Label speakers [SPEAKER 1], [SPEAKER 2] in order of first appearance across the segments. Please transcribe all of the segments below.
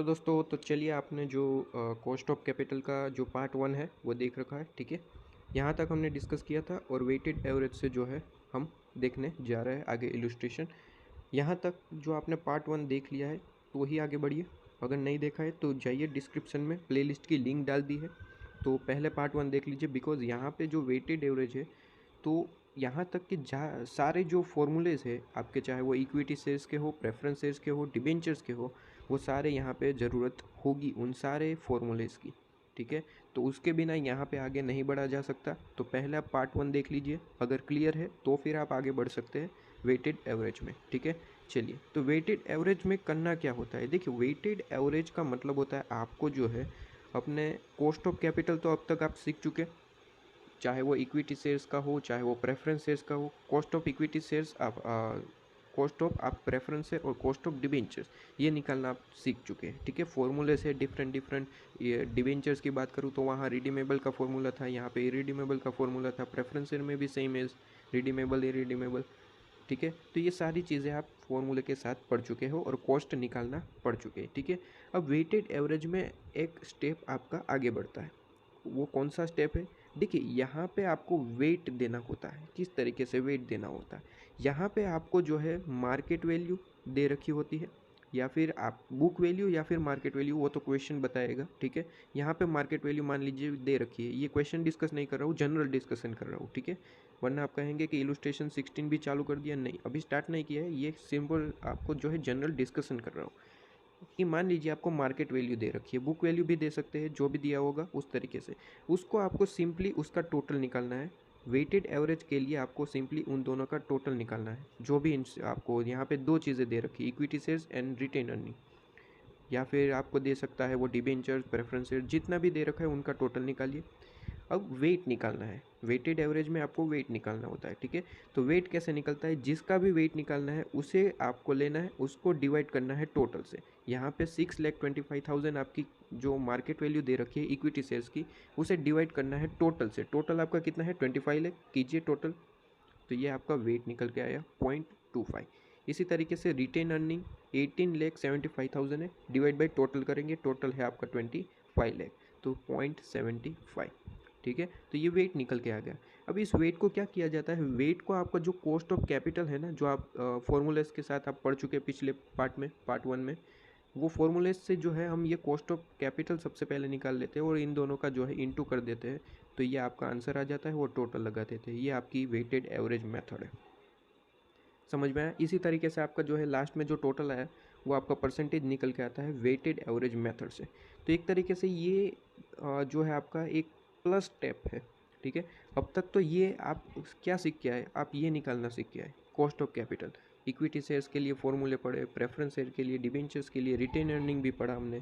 [SPEAKER 1] Hello दोस्तों, तो चलिए आपने जो कॉस्ट ऑफ कैपिटल का जो पार्ट 1 है वो देख रखा है। ठीक है, यहाँ तक हमने डिस्कस किया था और वेटेड एवरेज से जो है हम देखने जा रहे हैं आगे इलस्ट्रेशन। यहाँ तक जो आपने पार्ट 1 देख लिया है तो वही आगे बढ़िए। अगर नहीं देखा है तो जाइए, डिस्क्रिप्शन में प्लेलिस्ट की लिंक डाल दी है, तो पहले पार्ट 1 देख लीजिए। बिकॉज यहाँ पे जो वेटेड एवरेज है तो यहाँ तक कि सारे जो फॉर्मूलेज है आपके, चाहे वो इक्विटी शेयर्स के हो, प्रेफरेंस शेयर्स के हो, डिबेंचर्स के हो, वो सारे यहाँ पे ज़रूरत होगी उन सारे फॉर्मूलेज की। ठीक है, तो उसके बिना यहाँ पे आगे नहीं बढ़ा जा सकता। तो पहले आप पार्ट 1 देख लीजिए, अगर क्लियर है तो फिर आप आगे बढ़ सकते हैं वेटेड एवरेज में। ठीक है, चलिए, तो वेटेड एवरेज में करना क्या होता है। देखिए, वेटेड एवरेज का मतलब होता है आपको जो है अपने कॉस्ट ऑफ कैपिटल तो अब तक आप सीख चुके, चाहे वो इक्विटी शेयर्स का हो, चाहे वो प्रेफरेंस शेयर्स का हो। कॉस्ट ऑफ इक्विटी शेयर्स आप कॉस्ट ऑफ आप प्रेफरेंस शेयर और कॉस्ट ऑफ डिबेंचर्स ये निकालना आप सीख चुके हैं। ठीक है, फॉर्मूले से डिफरेंट ये डिबेंचर्स की बात करूँ तो वहाँ रिडीमेबल का फॉर्मूला था, यहाँ पे इरिडीमेबल का फॉर्मूला था। प्रेफरेंस शेयर में भी सेम है, रिडीमेबल इरिडीमेबल। ठीक है, तो ये सारी चीज़ें आप फॉर्मूले के साथ पढ़ चुके हो और कॉस्ट निकालना पढ़ चुके हैं। ठीक है, अब वेटेड एवरेज में एक स्टेप आपका आगे बढ़ता है। वो कौन सा स्टेप है? देखिए, यहाँ पे आपको वेट देना होता है। किस तरीके से वेट देना होता है? यहाँ पे आपको जो है मार्केट वैल्यू दे रखी होती है, या फिर आप बुक वैल्यू या फिर मार्केट वैल्यू, वो तो क्वेश्चन बताएगा। ठीक है, यहाँ पे मार्केट वैल्यू मान लीजिए दे रखी है। ये क्वेश्चन डिस्कस नहीं कर रहा हूँ, जनरल डिस्कशन कर रहा हूँ। ठीक है, वरना आप कहेंगे कि इलस्ट्रेशन 16 भी चालू कर दिया। नहीं, अभी स्टार्ट नहीं किया है, ये सिंपल आपको जो है जनरल डिस्कशन कर रहा हूँ कि मान लीजिए आपको मार्केट वैल्यू दे रखी है, बुक वैल्यू भी दे सकते हैं, जो भी दिया होगा उस तरीके से उसको आपको सिंपली उसका टोटल निकालना है। वेटेड एवरेज के लिए आपको सिंपली उन दोनों का टोटल निकालना है। जो भी आपको यहाँ पे दो चीज़ें दे रखी है, equity shares and retain earning, या फिर आपको दे सकता है वो डिबेंचर्स, प्रेफरेंसेस, जितना भी दे रखा है उनका टोटल निकालिए। अब वेट निकालना है, वेटेड एवरेज में आपको वेट निकालना होता है। ठीक है, तो वेट कैसे निकलता है? जिसका भी वेट निकालना है उसे आपको लेना है, उसको डिवाइड करना है टोटल से। यहाँ पे 6,25,000 आपकी जो मार्केट वैल्यू दे रखी है इक्विटी शेयर्स की, उसे डिवाइड करना है टोटल से। टोटल आपका कितना है? 25 लाख कीजिए टोटल, तो ये आपका वेट निकल के आया 0.25। इसी तरीके से रिटेन अर्निंग 18,75,000 है, डिवाइड बाई टोटल करेंगे, टोटल है आपका 25 लाख, तो 0.75। ठीक है, तो ये वेट निकल के आ गया। अब इस वेट को क्या किया जाता है? वेट को आपका जो कॉस्ट ऑफ कैपिटल है ना, जो आप फॉर्मूलेस के साथ आप पढ़ चुके हैं पिछले पार्ट में, पार्ट 1 में, वो फॉर्मूलेस से जो है हम ये कॉस्ट ऑफ कैपिटल सबसे पहले निकाल लेते हैं और इन दोनों का जो है इनटू कर देते हैं, तो ये आपका आंसर आ जाता है, वो टोटल लगा देते हैं। ये आपकी वेटेड एवरेज मेथड है। समझ में आया? इसी तरीके से आपका जो है लास्ट में जो टोटल आया वो आपका परसेंटेज निकल के आता है वेटेड एवरेज मेथड से। तो एक तरीके से ये जो है आपका एक प्लस स्टेप है। ठीक है, अब तक तो ये आप क्या सीख के आए? आप ये निकालना सीख के आए, cost of capital. Equity shares के लिए फॉर्मूले पढ़े, प्रेफरेंस शेयर के लिए, डिबेंचर्स के लिए रिटेन अर्निंग भी पढ़ा हमने।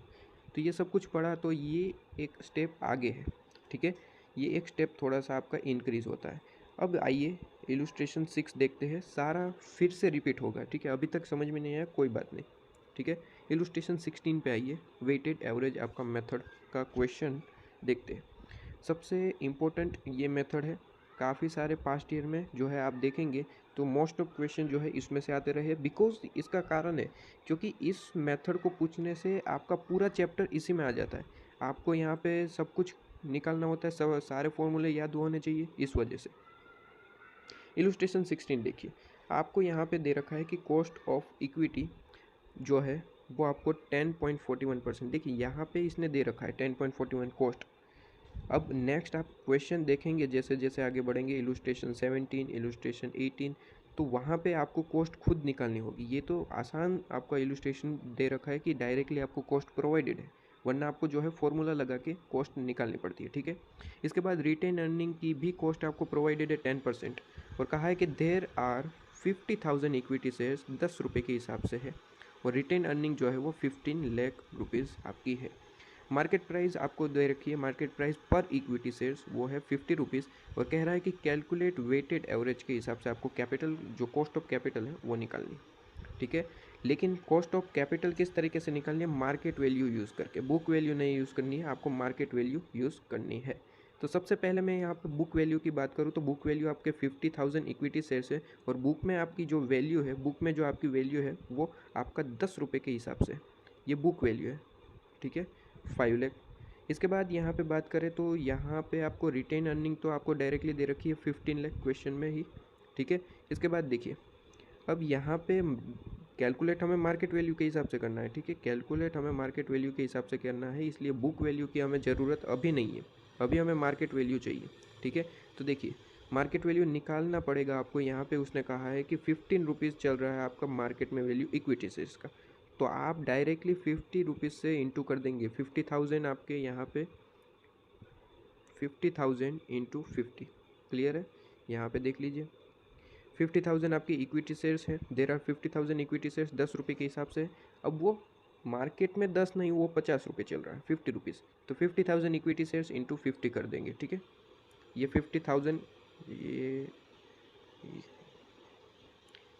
[SPEAKER 1] तो ये सब कुछ पढ़ा, तो ये एक स्टेप आगे है। ठीक है, ये एक स्टेप थोड़ा सा आपका इंक्रीज होता है। अब आइए इलस्ट्रेशन 6 देखते हैं, सारा फिर से रिपीट होगा। ठीक है, अभी तक समझ में नहीं आया, कोई बात नहीं। ठीक है, इलस्ट्रेशन 16 पे आइए, वेटेड एवरेज आपका मेथड का क्वेश्चन देखते हैं। सबसे इम्पोर्टेंट ये मेथड है, काफ़ी सारे पास्ट ईयर में जो है आप देखेंगे तो मोस्ट ऑफ क्वेश्चन जो है इसमें से आते रहे। बिकॉज इसका कारण है क्योंकि इस मेथड को पूछने से आपका पूरा चैप्टर इसी में आ जाता है। आपको यहाँ पे सब कुछ निकालना होता है, सब सारे फॉर्मूले याद होने चाहिए, इस वजह से। इलस्ट्रेशन 16 देखिए, आपको यहाँ पे दे रखा है कि कॉस्ट ऑफ इक्विटी जो है वो आपको 10.41%। देखिए यहाँ पे इसने दे रखा है 10.41 कॉस्ट। अब नेक्स्ट आप क्वेश्चन देखेंगे जैसे जैसे आगे बढ़ेंगे, इलस्ट्रेशन 17, इलस्ट्रेशन 18, तो वहाँ पे आपको कॉस्ट खुद निकालनी होगी। ये तो आसान आपका इलस्ट्रेशन दे रखा है कि डायरेक्टली आपको कॉस्ट प्रोवाइडेड है, वरना आपको जो है फॉर्मूला लगा के कॉस्ट निकालनी पड़ती है। ठीक है, इसके बाद रिटेन अर्निंग की भी कॉस्ट आपको प्रोवाइडेड है 10%, और कहा है कि देर आर 50,000 इक्विटी शेयर्स, 10 रुपये के हिसाब से है, और रिटेन अर्निंग जो है वो 15 लाख रुपीज़ आपकी है। मार्केट प्राइस आपको दे रखी है, मार्केट प्राइस पर इक्विटी शेयर्स वो है 50 रुपीज़, और कह रहा है कि कैलकुलेट वेटेड एवरेज के हिसाब से आपको कैपिटल जो कॉस्ट ऑफ कैपिटल है वो निकालनी। ठीक है, लेकिन कॉस्ट ऑफ कैपिटल किस तरीके से निकालनी है? मार्केट वैल्यू यूज़ करके, बुक वैल्यू नहीं यूज़ करनी है, आपको मार्केट वैल्यू यूज़ करनी है। तो सबसे पहले मैं यहाँ पे बुक वैल्यू की बात करूँ तो बुक वैल्यू आपके 50,000 इक्विटी शेयर्स है, और बुक में आपकी जो वैल्यू है, बुक में जो आपकी वैल्यू है वो आपका 10 रुपये के हिसाब से, ये बुक वैल्यू है। ठीक है, 5 लाख। इसके बाद यहाँ पे बात करें तो यहाँ पे आपको रिटेन अर्निंग तो आपको डायरेक्टली दे रखी है 15 लाख क्वेश्चन में ही, ठीक है। इसके बाद देखिए, अब यहाँ पे कैलकुलेट हमें मार्केट वैल्यू के हिसाब से करना है, ठीक है, कैलकुलेट हमें मार्केट वैल्यू के हिसाब से करना है, इसलिए बुक वैल्यू की हमें ज़रूरत अभी नहीं है, अभी हमें मार्केट वैल्यू चाहिए, ठीक है। तो देखिए, मार्केट वैल्यू निकालना पड़ेगा आपको। यहाँ पे उसने कहा है कि 15 रुपीज़ चल रहा है आपका मार्केट में वैल्यू इक्विटी शेयर्स का, तो आप डायरेक्टली 50 रुपीज़ से इंटू कर देंगे। 50,000 आपके यहाँ पे 50,000 इंटू 50, क्लियर है। यहाँ पे देख लीजिए, 50,000 आपकी इक्विटी शेयर्स हैं, देर आर 50,000 इक्विटी शेयर्स 10 रुपये के हिसाब से। अब वो मार्केट में 10 नहीं, वो 50 रुपये चल रहा है, 50 रुपीज़, तो 50,000 इक्विटी शेयर्स इंटू 50 कर देंगे, ठीक है। ये 50,000, ये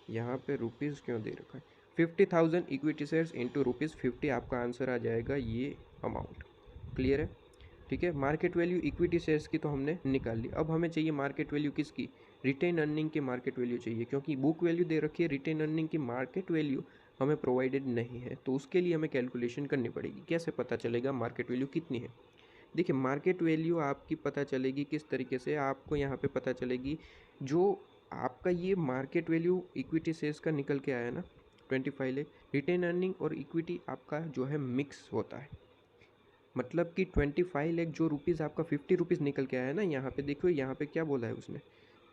[SPEAKER 1] यहाँ पे रुपीज़ क्यों दे रखा है, 50,000 इक्विटी शेयर्स इंटू ₹50 आपका आंसर आ जाएगा, ये अमाउंट, क्लियर है, ठीक है। मार्केट वैल्यू इक्विटी शेयर्स की तो हमने निकाल ली, अब हमें चाहिए मार्केट वैल्यू किसकी, रिटेन अर्निंग की मार्केट वैल्यू चाहिए, क्योंकि बुक वैल्यू दे रखी है, रिटेन अर्निंग की मार्केट वैल्यू हमें प्रोवाइडेड नहीं है, तो उसके लिए हमें कैलकुलेशन करनी पड़ेगी। कैसे पता चलेगा मार्केट वैल्यू कितनी है? देखिए, मार्केट वैल्यू आपकी पता चलेगी किस तरीके से, आपको यहाँ पे पता चलेगी, जो आपका ये मार्केट वैल्यू इक्विटी शेयर्स का निकल के आया ना 25 लाख, रिटेन अर्निंग और इक्विटी आपका जो है मिक्स होता है, मतलब कि 25 लाख जो रुपीज़ आपका 50 रुपीज़ निकल के आया ना, यहाँ पे देखो, यहाँ पे क्या बोला है उसने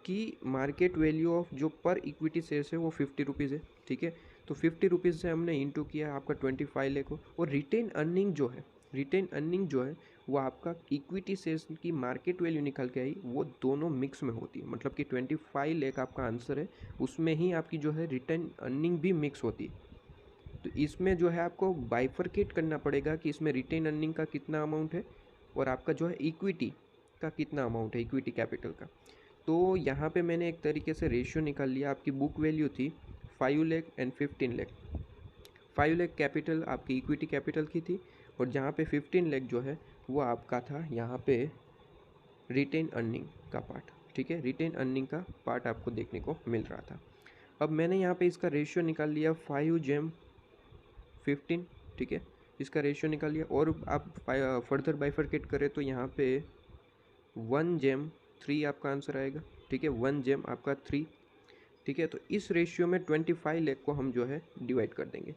[SPEAKER 1] कि मार्केट वैल्यू ऑफ जो पर इक्विटी शेयर्स है वो 50 रुपीज़ है, ठीक है। तो 50 रुपीज़ से हमने इंटू किया आपका 25 लाख को, और रिटेन अर्निंग जो है, रिटेन अर्निंग जो है वो आपका इक्विटी शेयर्स की मार्केट वैल्यू निकल के आई, वो दोनों मिक्स में होती है, मतलब कि 25 लाख आपका आंसर है, उसमें ही आपकी जो है रिटेन अर्निंग भी मिक्स होती है। तो इसमें जो है आपको बाइफरकेट करना पड़ेगा कि इसमें रिटेन अर्निंग का कितना अमाउंट है और आपका जो है इक्विटी का कितना अमाउंट है, इक्विटी कैपिटल का। तो यहाँ पे मैंने एक तरीके से रेशियो निकाल लिया, आपकी बुक वैल्यू थी 5 लाख एंड 15 लाख। 5 लाख कैपिटल आपकी इक्विटी कैपिटल की थी, और जहाँ पे 15 लाख जो है वो आपका था यहाँ पे रिटेन अर्निंग का पार्ट, ठीक है, रिटेन अर्निंग का पार्ट आपको देखने को मिल रहा था। अब मैंने यहाँ पे इसका रेशियो निकाल लिया 5/15, ठीक है, इसका रेशियो निकाल लिया, और आप फर्दर बाइफरकेट करें तो यहाँ पे 1/3 आपका आंसर आएगा, ठीक है, 1 आपका 3, ठीक है। तो इस रेशियो में 25 लाख को हम जो है डिवाइड कर देंगे।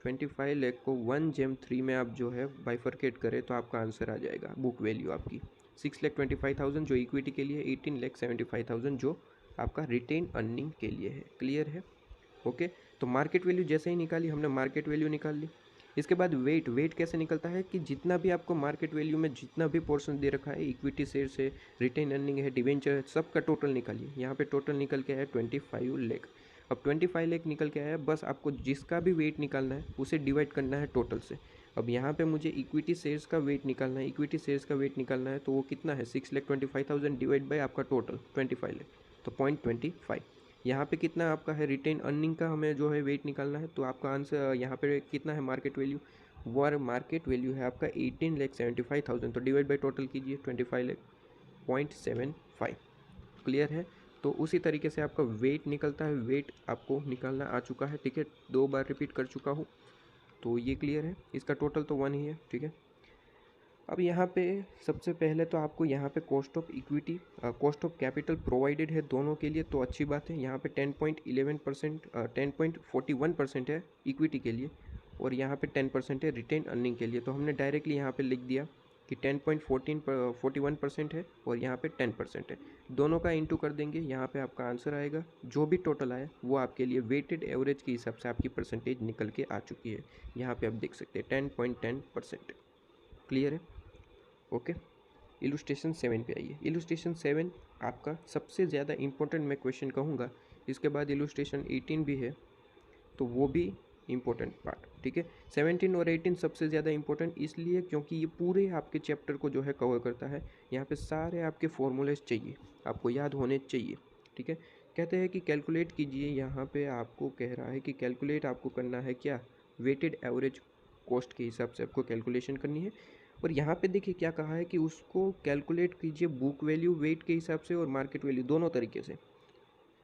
[SPEAKER 1] 25 लाख को 1/3 में आप जो है बाइफरकेट करें तो आपका आंसर आ जाएगा बुक वैल्यू आपकी 6,25,000 जो इक्विटी के लिए, 18,75,000 जो आपका रिटेन अर्निंग के लिए है, क्लियर है, ओके। तो मार्केट वैल्यू जैसे ही निकाली हमने, मार्केट वैल्यू निकाल ली। इसके बाद वेट कैसे निकलता है कि जितना भी आपको मार्केट वैल्यू में जितना भी पोर्शन दे रखा है, इक्विटी शेयर से, रिटेन अर्निंग है, डिवेंचर है, सबका टोटल निकालिए। यहाँ पे टोटल निकल के आया 25 लाख। अब 25 लाख निकल के आया, बस आपको जिसका भी वेट निकालना है उसे डिवाइड करना है टोटल से। अब यहाँ पे मुझे इक्विटी शेयर्स का वेट निकालना है, इक्विटी शेयर्स का वेट निकालना है, तो वो कितना है 6,25,000 डिवाइड बाय आपका टोटल 25 लाख, तो 0.25। यहाँ पे कितना आपका है रिटेन अर्निंग का हमें जो है वेट निकालना है, तो आपका आंसर यहाँ पे कितना है मार्केट वैल्यू, वो मार्केट वैल्यू है आपका 18,75,000, तो डिवाइड बाय टोटल कीजिए 25 लाख, 0.75, क्लियर है। तो उसी तरीके से आपका वेट निकलता है, वेट आपको निकालना आ चुका है, ठीक है, 2 बार रिपीट कर चुका हूँ, तो ये क्लियर है। इसका टोटल तो 1 ही है, ठीक है। अब यहाँ पे सबसे पहले तो आपको यहाँ पे cost of equity, cost of capital provided है दोनों के लिए, तो अच्छी बात है। यहाँ पे 10.11%, 10.41% है इक्विटी के लिए, और यहाँ पे 10% है रिटेन अर्निंग के लिए, तो हमने डायरेक्टली यहाँ पे लिख दिया कि 10.41% है और यहाँ पे 10% है, दोनों का इंटू कर देंगे, यहाँ पे आपका आंसर आएगा। जो भी टोटल आया वो आपके लिए वेटेड एवरेज के हिसाब से आपकी परसेंटेज निकल के आ चुकी है, यहाँ पे आप देख सकते हैं 10.10%, क्लियर है, ओके। इलुस्ट्रेशन 7 पे आइए। इलुस्ट्रेशन 7 आपका सबसे ज़्यादा इम्पोर्टेंट मैं क्वेश्चन कहूँगा, इसके बाद इलुस्ट्रेशन 18 भी है, तो वो भी इम्पोर्टेंट पार्ट, ठीक है। 17 और 18 सबसे ज़्यादा इम्पोर्टेंट इसलिए क्योंकि ये पूरे आपके चैप्टर को जो है कवर करता है। यहाँ पे सारे आपके फॉर्मूलेज चाहिए, आपको याद होने चाहिए, ठीक है। कहते हैं कि कैलकुलेट कीजिए, यहाँ पे आपको कह रहा है कि कैलकुलेट आपको करना है क्या, वेटेड एवरेज कॉस्ट के हिसाब से आपको कैलकुलेशन करनी है। और यहाँ पे देखिए क्या कहा है कि उसको कैलकुलेट कीजिए बुक वैल्यू वेट के हिसाब से और मार्केट वैल्यू दोनों तरीके से।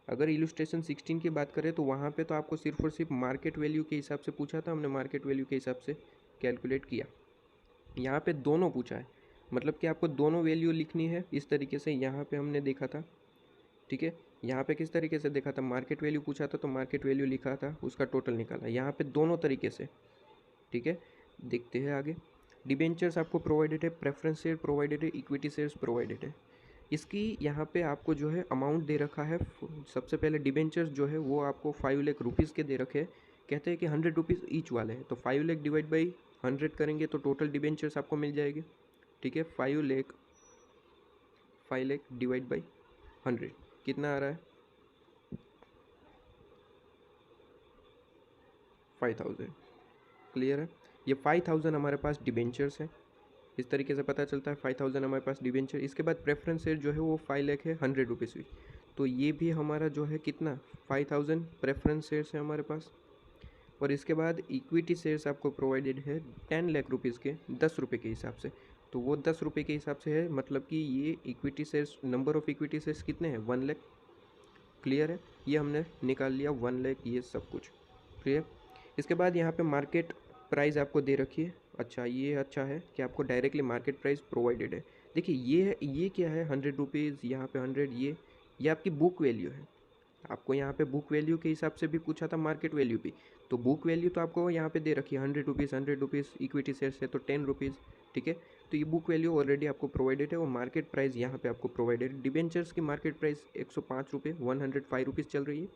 [SPEAKER 1] अगर इलुस्ट्रेशन 16 की बात करें तो वहाँ पे तो आपको सिर्फ और सिर्फ मार्केट वैल्यू के हिसाब से पूछा था हमने, मार्केट वैल्यू के हिसाब से कैलकुलेट किया। यहाँ पे दोनों पूछा है, मतलब कि आपको दोनों वैल्यू लिखनी है इस तरीके से। यहाँ पे हमने देखा था, ठीक है, यहाँ पे किस तरीके से देखा था, मार्केट वैल्यू पूछा था तो मार्केट वैल्यू लिखा था, उसका टोटल निकाला। यहाँ पे दोनों तरीके से, ठीक है। देखते हैं आगे। डिबेंचर्स आपको प्रोवाइडेड है, प्रेफरेंस शेयर प्रोवाइडेड है, इक्विटी शेयर्स प्रोवाइडेड है। इसकी यहाँ पे आपको जो है अमाउंट दे रखा है। सबसे पहले डिबेंचर्स जो है वो आपको 5 लाख रुपीज़ के दे रखे हैं। कहते हैं कि 100 रुपीज़ ईच वाले हैं, तो 5 लाख डिवाइड बाई 100 करेंगे तो टोटल डिबेंचर्स आपको मिल जाएगी, ठीक है। 5 लाख डिवाइड बाई 100 कितना आ रहा है, 5000। क्लियर है। ये 5000 हमारे पास डिबेंचर्स है, इस तरीके से पता चलता है 5000 हमारे पास डिबेंचर। इसके बाद प्रेफरेंस शेयर जो है वो 5 लाख है, 100 रुपीज़ हुई, तो ये भी हमारा जो है कितना 5000 प्रेफरेंस शेयर्स है हमारे पास। और इसके बाद इक्विटी शेयर्स आपको प्रोवाइडेड है 10 लाख रुपीज़ के 10 रुपये के हिसाब से, तो वो 10 रुपये के हिसाब से है, मतलब कि ये equity shares, number of equity shares कितने हैं, 1 लाख। क्लियर है, ये हमने निकाल लिया 1 लाख, ये सब कुछ क्लियर। इसके बाद यहाँ पे मार्केट प्राइस आपको दे रखी है। अच्छा, ये अच्छा है कि आपको डायरेक्टली मार्केट प्राइस प्रोवाइडेड है। देखिए ये क्या है, 100 रुपीज़, यहाँ पे 100, ये आपकी बुक वैल्यू है। आपको यहाँ पे बुक वैल्यू के हिसाब से भी पूछा था, मार्केट वैल्यू भी, तो बुक वैल्यू तो आपको यहाँ पे दे रखी है 100 रुपीज़, 100 रुपीज़ इक्विटी शेयर्स है तो 10 रुपीज़, ठीक है। तो ये बुक वैल्यू ऑलरेडी आपको प्रोवाइडेड है और मार्केट प्राइस यहाँ पे आपको प्रोवाइडेड है। डिबेंचर्स की मार्केट प्राइस 105 रुपये, 105 रुपीज़ चल रही है।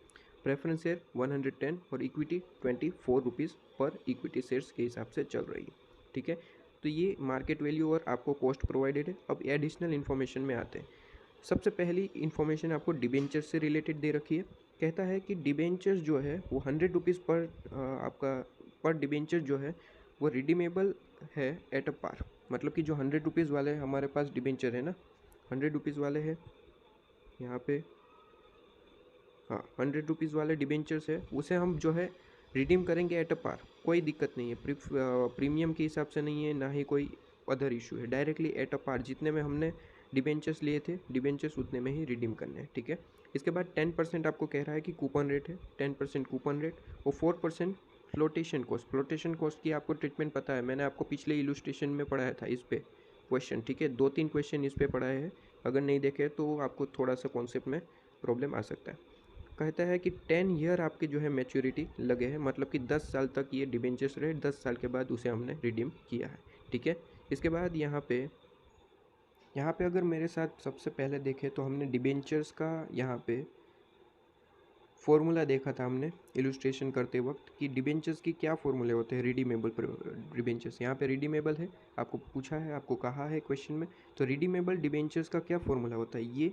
[SPEAKER 1] प्रेफरेंस शेयर 110 और इक्विटी 24 रुपीज़ पर इक्विटी शेयर्स के हिसाब से चल रही है, ठीक है। तो ये मार्केट वैल्यू और आपको कॉस्ट प्रोवाइडेड है। अब एडिशनल इन्फॉर्मेशन में आते हैं। सबसे पहली इन्फॉर्मेशन आपको डिबेंचर्स से रिलेटेड दे रखी है। कहता है कि डिबेंचर्स जो है वो 100 रुपीज़ पर आपका पर डिबेंचर जो है वो रिडीमेबल है एट अ पार, मतलब कि जो 100 रुपीज़ वाले हमारे पास डिबेंचर है ना, 100 रुपीज़ वाले हैं यहाँ पे, हाँ 100 रुपीज़ वाले डिबेंचर्स है, उसे हम जो है रिडीम करेंगे एट अ पार, कोई दिक्कत नहीं है। प्रीमियम के हिसाब से नहीं है, ना ही कोई अदर इशू है, डायरेक्टली एट अ पार जितने में हमने डिबेंचर्स लिए थे, डिबेंचर्स उतने में ही रिडीम करने हैं, ठीक है। इसके बाद 10% आपको कह रहा है कि कूपन रेट है, 10% कूपन रेट और 4% फ्लोटेशन कॉस्ट। फ्लोटेशन कॉस्ट की आपको ट्रीटमेंट पता है, मैंने आपको पिछले इलुस्ट्रेशन में पढ़ाया था इस पे क्वेश्चन, ठीक है। 2-3 क्वेश्चन इस पे पढ़ाए हैं, अगर नहीं देखे तो आपको थोड़ा सा कॉन्सेप्ट में प्रॉब्लम आ सकता है। कहता है कि 10 ईयर आपकी जो है मैच्योरिटी लगे हैं, मतलब कि 10 साल तक ये डिबेंचर्स रहे, 10 साल के बाद उसे हमने रिडीम किया है, ठीक है। इसके बाद यहाँ पे अगर मेरे साथ सबसे पहले देखें तो हमने डिबेंचर्स का यहाँ पे फॉर्मूला देखा था हमने इलुस्ट्रेशन करते वक्त कि डिबेंचर्स की क्या फॉर्मूले होते हैं रिडीमेबल डिबेंचर्स। यहाँ पे रिडीमेबल है, आपको पूछा है, आपको कहा है क्वेश्चन में, तो रिडीमेबल डिबेंचर्स का क्या फॉर्मूला होता है,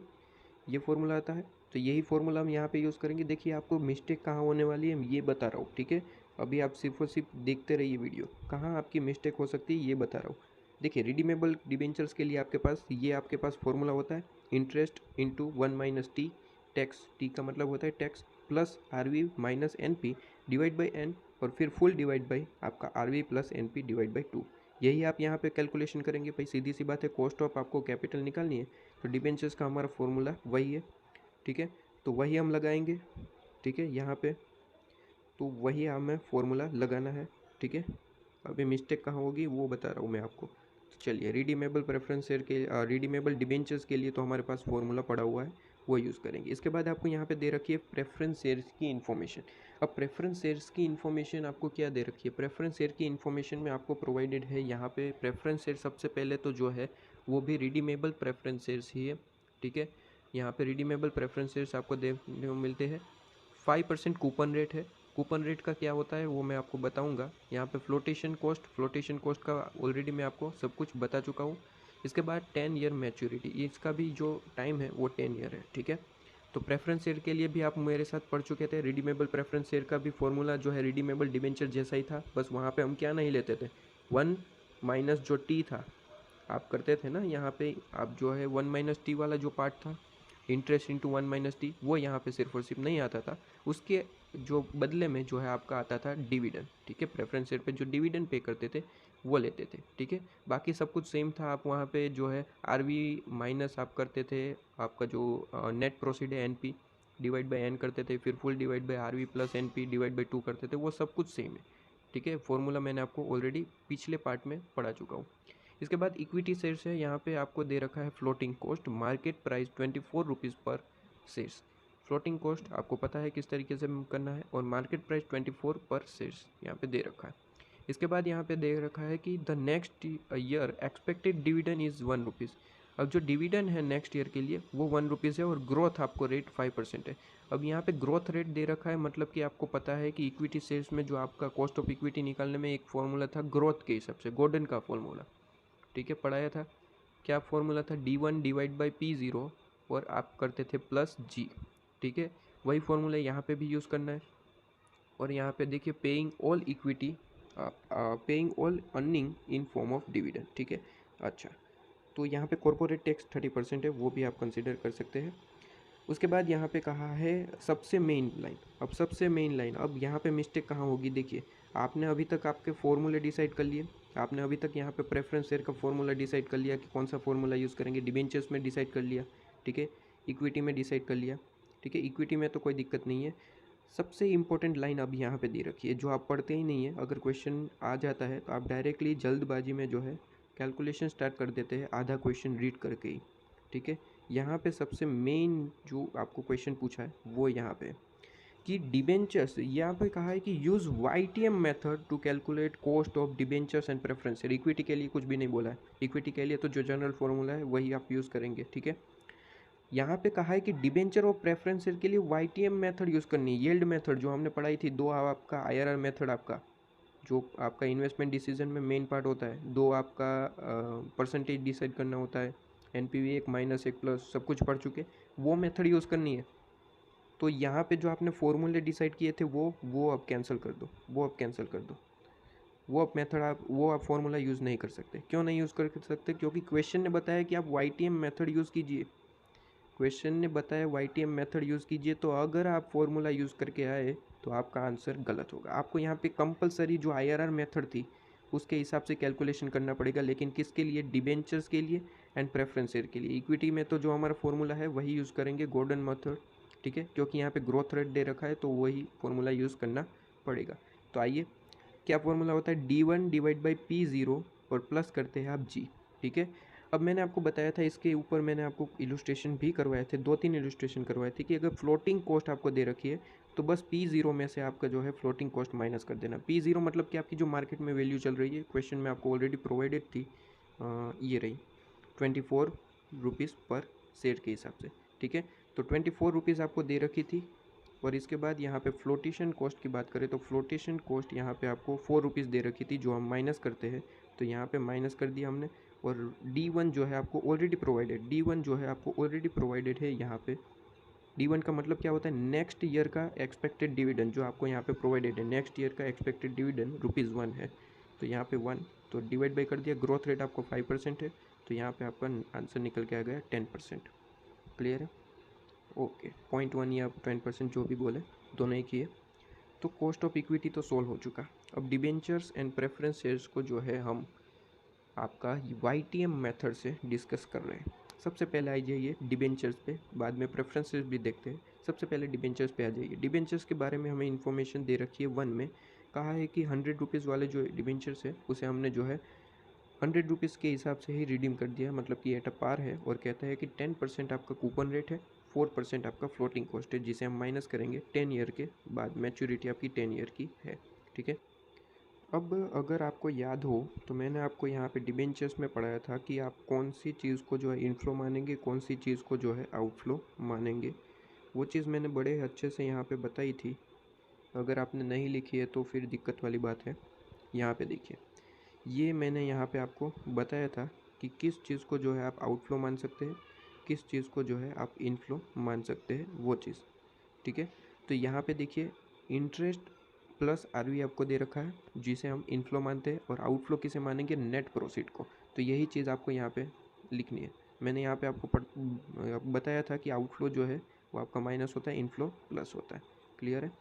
[SPEAKER 1] ये फॉर्मूला आता है। तो यही फॉर्मूला हम यहाँ पे यूज़ करेंगे। देखिए आपको मिस्टेक कहाँ होने वाली है ये बता रहा हूँ, ठीक है। अभी आप सिर्फ और सिर्फ देखते रहिए वीडियो, कहाँ आपकी मिस्टेक हो सकती है ये बता रहा हूँ। देखिए रिडीमेबल डिबेंचर्स के लिए आपके पास फॉर्मूला होता है interest into 1 minus T, tax, T का मतलब होता है tax, plus R V minus N P divide by N, और फिर फुल डिवाइड बाई आपका R V plus N P divide by 2। यही आप यहाँ पे कैलकुलेशन करेंगे भाई, सीधी सी बात है, कॉस्ट ऑफ आपको कैपिटल निकालनी है, तो डिबेंचर्स का हमारा फॉर्मूला वही है, ठीक है। तो वही हम लगाएंगे, ठीक है, यहाँ पे तो वही हमें फॉर्मूला लगाना है, ठीक है। अभी मिस्टेक कहाँ होगी वो बता रहा हूँ मैं आपको। तो चलिए रिडीमेबल प्रेफरेंस शेयर के रिडीमेबल डिबेंचर्स के लिए तो हमारे पास फॉर्मूला पड़ा हुआ है, वो यूज़ करेंगे। इसके बाद आपको यहाँ पे दे रखी है प्रेफरेंस शेयर्स की इन्फॉर्मेशन। अब प्रेफरेंस शेयर्स की इन्फॉर्मेशन आपको क्या दे रखी है, प्रेफरेंस शेयर की इन्फॉर्मेशन में आपको प्रोवाइडेड है यहाँ पे प्रेफरेंस शेयर सबसे पहले तो जो है वो भी रिडीमेबल प्रेफरेंस शेयर्स ही है, ठीक है। यहाँ पे रिडीमेबल प्रेफरेंस शेयर्स आपको देखने को मिलते हैं। 5% कूपन रेट है। कूपन रेट का क्या होता है वो मैं आपको बताऊंगा। यहाँ पे फ्लोटेशन कॉस्ट का ऑलरेडी मैं आपको सब कुछ बता चुका हूँ। इसके बाद 10 ईयर मैच्योरिटी, इसका भी जो टाइम है वो 10 ईयर है, ठीक है। तो प्रेफरेंस शेयर के लिए भी आप मेरे साथ पढ़ चुके थे, रिडीमेबल प्रेफरेंस शेयर का भी फॉर्मूला जो है रिडीमेबल डिबेंचर जैसा ही था, बस वहाँ पे हम क्या नहीं लेते थे, 1 माइनस जो टी था आप करते थे ना, यहाँ पे आप जो है 1 माइनस टी वाला जो पार्ट था इंटरेस्ट इंटू 1 माइनस टी, वो यहाँ पे सिर्फ और सिर्फ नहीं आता था, उसके जो बदले में जो है आपका आता था डिविडेंड, ठीक है। प्रेफरेंस शेयर पे जो डिविडेंड पे करते थे वो लेते थे, ठीक है। बाकी सब कुछ सेम था। आप वहाँ पे जो है आर वी माइनस आप करते थे, आपका जो नेट प्रोसीड है N P divide by N करते थे, फिर full divide by R V plus N P divide by 2 करते थे, वो सब कुछ सेम है, ठीक है, फॉर्मूला मैंने आपको ऑलरेडी पिछले पार्ट में पढ़ा चुका हूँ। इसके बाद इक्विटी शेयर्स है, यहाँ पे आपको दे रखा है floating cost, market price 24 rupees पर शेयर्स। फ्लोटिंग कॉस्ट आपको पता है किस तरीके से करना है, और मार्केट प्राइस 24 पर शेयर्स यहाँ पे दे रखा है। इसके बाद यहाँ पे दे रखा है कि the next year expected dividend is 1 rupees. अब जो डिविडेंड है नेक्स्ट ईयर के लिए वो 1 रुपीज़ है, और ग्रोथ आपको रेट 5% है। अब यहाँ पे ग्रोथ रेट दे रखा है, मतलब कि आपको पता है कि इक्विटी शेयर्स में जो आपका कॉस्ट ऑफ इक्विटी निकालने में एक फॉर्मूला था ग्रोथ के हिसाब से, गॉर्डन का फॉर्मूला, ठीक है, पढ़ाया था। क्या फॉर्मूला था? D1 डिवाइड बाई P0, और आप करते थे प्लस G, ठीक है। वही फॉर्मूला यहाँ पे भी यूज़ करना है। और यहाँ पे देखिए paying all equity, paying all earning in form of dividend, ठीक है। अच्छा, तो यहाँ पे कॉर्पोरेट टैक्स 30% है, वो भी आप कंसिडर कर सकते हैं। उसके बाद यहाँ पे कहा है सबसे मेन लाइन। अब सबसे मेन लाइन, अब यहाँ पे मिस्टेक कहाँ होगी? देखिए, आपने अभी तक आपके फॉर्मूले डिसाइड कर लिए, आपने अभी तक यहाँ पे प्रेफरेंस शेयर का फॉर्मूला डिसाइड कर लिया कि कौन सा फॉर्मूला यूज़ करेंगे, डिबेंचर्स में डिसाइड कर लिया, ठीक है, इक्विटी में डिसाइड कर लिया, ठीक है। इक्विटी में तो कोई दिक्कत नहीं है। सबसे इंपॉर्टेंट लाइन अब यहाँ पे दे रखी है, जो आप पढ़ते ही नहीं है, अगर क्वेश्चन आ जाता है तो आप डायरेक्टली जल्दबाजी में जो है कैलकुलेशन स्टार्ट कर देते हैं आधा क्वेश्चन रीड करके ही, ठीक है। यहाँ पे सबसे मेन जो आपको क्वेश्चन पूछा है वो यहाँ पे कि डिबेंचर्स, यहाँ पे कहा है कि use YTM method to calculate cost of debentures and preference. Equity के लिए कुछ भी नहीं बोला है, इक्विटी के लिए तो जो जनरल फॉर्मूला है वही आप यूज़ करेंगे, ठीक है। यहाँ पे कहा है कि डिबेंचर और प्रेफरेंस शेयर के लिए YTM मेथड यूज़ करनी है, यील्ड मेथड जो हमने पढ़ाई थी, दो आपका IRR मेथड, आपका जो आपका इन्वेस्टमेंट डिसीजन में मेन पार्ट होता है, दो आपका परसेंटेज डिसाइड करना होता है, NPV 1 -1 प्लस, सब कुछ पढ़ चुके, वो मेथड यूज़ करनी है। तो यहाँ पे जो आपने फॉर्मूले डिसाइड किए थे वो अब कैंसिल कर दो, वो अब कैंसिल कर दो, वो अब मेथड आप, वो आप फॉर्मूला यूज़ नहीं कर सकते। क्यों नहीं यूज़ कर सकते? क्योंकि क्वेश्चन ने बताया कि आप YTM मेथड यूज़ कीजिए, क्वेश्चन ने बताया YTM मेथड यूज़ कीजिए, तो अगर आप फॉर्मूला यूज़ करके आए तो आपका आंसर गलत होगा। आपको यहाँ पे कंपलसरी जो IRR मेथड थी उसके हिसाब से कैलकुलेशन करना पड़ेगा, लेकिन किसके लिए? डिबेंचर्स के लिए एंड प्रेफरेंस शेयर के लिए। इक्विटी में तो जो हमारा फॉर्मूला है वही यूज़ करेंगे, गॉर्डन मेथड, ठीक है, क्योंकि यहाँ पे ग्रोथ रेट दे रखा है तो वही फॉर्मूला यूज़ करना पड़ेगा। तो आइए, क्या फॉर्मूला होता है? D1 डिवाइड बाई P0 और प्लस करते हैं आप G, ठीक है। अब मैंने आपको बताया था, इसके ऊपर मैंने आपको इलुस्ट्रेशन भी करवाए थे, 2-3 इलुस्ट्रेशन करवाए थे कि अगर फ्लोटिंग कॉस्ट आपको दे रखी है तो बस P0 में से आपका जो है फ्लोटिंग कॉस्ट माइनस कर देना। P0 मतलब कि आपकी जो मार्केट में वैल्यू चल रही है, क्वेश्चन में आपको ऑलरेडी प्रोवाइडेड थी, ये रही 24 रुपीज़ पर शेयर के हिसाब से, ठीक है। तो 24 रुपीज़ आपको दे रखी थी, और इसके बाद यहाँ पे फ्लोटेशन कॉस्ट की बात करें तो फ्लोटेशन कॉस्ट यहाँ पे आपको 4 रुपीज़ दे रखी थी, जो हम माइनस करते हैं, तो यहाँ पे माइनस कर दिया हमने। और D1 जो है आपको ऑलरेडी प्रोवाइडेड, D1 जो है आपको ऑलरेडी प्रोवाइडेड है यहाँ पे। D1 का मतलब क्या होता है? नेक्स्ट ईयर का एक्सपेक्टेड डिविडेंड, जो आपको यहाँ पे प्रोवाइडेड है, नेक्स्ट ईयर का एक्सपेक्टेड डिविडेंड ₹1 है, तो यहाँ पे 1, तो डिवाइड बाई कर दिया। ग्रोथ रेट आपको 5% है, तो यहाँ पे आपका आंसर निकल के आ गया 10%। क्लियर है? ओके, 0.1 या 10% जो भी बोले, दोनों ही किए। तो कॉस्ट ऑफ इक्विटी तो सोल्व हो चुका। अब डिबेंचर्स एंड प्रेफरेंस शेयर्स को जो है हम आपका YTM मेथड से डिस्कस कर रहे हैं। सबसे पहले आ जाइए डिबेंचर्स पे, बाद में प्रेफरेंसेस भी देखते हैं। सबसे पहले डिबेंचर्स पे आ जाइए। डिबेंचर्स के बारे में हमें इन्फॉर्मेशन दे रखी है 1 में, कहा है कि 100 रुपीज़ वाले जो डिबेंचर्स है उसे हमने जो है 100 रुपीज़ के हिसाब से ही रिडीम कर दिया, मतलब कि एट अ पार है, और कहता है कि 10% आपका कूपन रेट है, 4% आपका फ्लोटिंग कॉस्ट है, जिसे हम माइनस करेंगे 10 ईयर के बाद। मैच्योरिटी आपकी 10 ईयर की है, ठीक है। अब अगर आपको याद हो तो मैंने आपको यहाँ पे डिबेंचर्स में पढ़ाया था कि आप कौन सी चीज़ को जो है इनफ्लो मानेंगे, कौन सी चीज़ को जो है आउटफ्लो मानेंगे। वो चीज़ मैंने बड़े अच्छे से यहाँ पे बताई थी। अगर आपने नहीं लिखी है तो फिर दिक्कत वाली बात है। यहाँ पे देखिए, ये मैंने यहाँ पे आपको बताया था कि किस चीज़ को जो है आप आउटफ्लो मान सकते हैं, किस चीज़ को जो है आप इनफ्लो मान सकते हैं, वो चीज़, ठीक है। तो यहाँ पे देखिए, इंटरेस्ट प्लस ROE आपको दे रखा है, जिसे हम इनफ्लो मानते हैं, और आउटफ्लो किसे मानेंगे? नेट प्रोसीड को। तो यही चीज़ आपको यहाँ पे लिखनी है। मैंने यहाँ पे आपको बताया था कि आउटफ्लो जो है वो आपका माइनस होता है, इनफ्लो प्लस होता है। क्लियर है?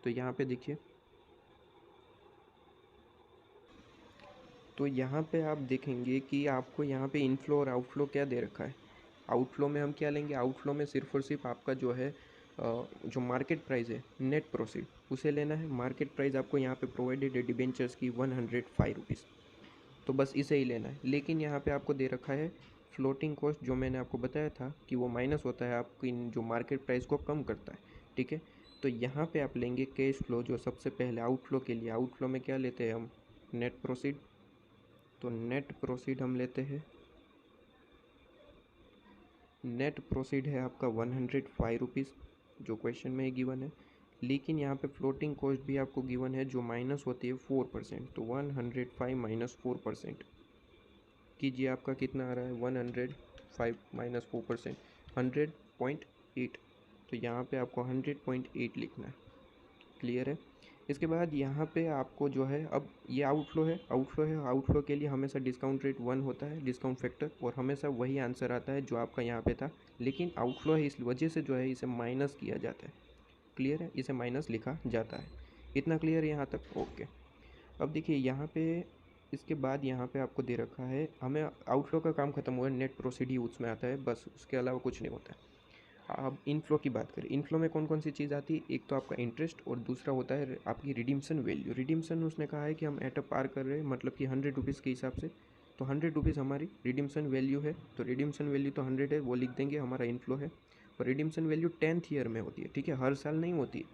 [SPEAKER 1] तो यहाँ पे देखिए, तो यहाँ पे आप देखेंगे कि आपको यहाँ पे इनफ्लो और आउटफ्लो क्या दे रखा है। आउटफ्लो में हम क्या लेंगे? आउटफ्लो में सिर्फ और सिर्फ आपका जो है जो मार्केट प्राइस है, नेट प्रोसीड, उसे लेना है। मार्केट प्राइस आपको यहाँ पे प्रोवाइडेड है डिबेंचर्स की 105 रुपीज़, तो बस इसे ही लेना है। लेकिन यहाँ पे आपको दे रखा है फ्लोटिंग कॉस्ट, जो मैंने आपको बताया था कि वो माइनस होता है आपकी जो मार्केट प्राइस को कम करता है, ठीक है। तो यहाँ पे आप लेंगे कैश फ्लो, जो सबसे पहले आउटफ्लो के लिए, आउटफ्लो में क्या लेते हैं हम, नेट प्रोसीड। तो नेट प्रोसीड हम लेते हैं, नेट प्रोसीड है आपका 105 रुपीज़, जो क्वेश्चन में ही गिवन है। लेकिन यहाँ पे फ्लोटिंग कॉस्ट भी आपको गिवन है जो माइनस होती है 4%। तो 105 माइनस 4% कीजिए, आपका कितना आ रहा है, 105 माइनस 4%, 100.8। तो यहाँ पे आपको 100.8 लिखना है। क्लियर है। इसके बाद यहाँ पे आपको जो है, अब ये आउटफ्लो है, आउटफ्लो के लिए हमेशा डिस्काउंट रेट 1 होता है, डिस्काउंट फैक्टर, और हमेशा वही आंसर आता है जो आपका यहाँ पे था। लेकिन आउटफ्लो है इस वजह से जो है इसे माइनस किया जाता है। क्लियर है, इसे माइनस लिखा जाता है। इतना क्लियर है यहाँ तक? ओके। अब देखिए यहाँ पे, इसके बाद यहाँ पे आपको दे रखा है, हमें आउटफ्लो का काम खत्म हुआ है, नेट प्रोसीड ही उसमें आता है, बस उसके अलावा कुछ नहीं होता है। अब इनफ्लो की बात करें, इनफ्लो में कौन कौन सी चीज़ आती है, एक तो आपका इंटरेस्ट और दूसरा होता है आपकी रिडीम्सन वैल्यू। रिडीम्सन उसने कहा है कि हम एट अ पार कर रहे हैं, मतलब कि 100 रुपीज़ के हिसाब से, तो 100 रुपीज़ हमारी रिडीम्सन वैल्यू है। तो रिडीम्सन वैल्यू तो 100 है, वो लिख देंगे, हमारा इनफ्लो है। और रिडीम्सन वैल्यू 10th ईयर में होती है, ठीक है, हर साल नहीं होती है,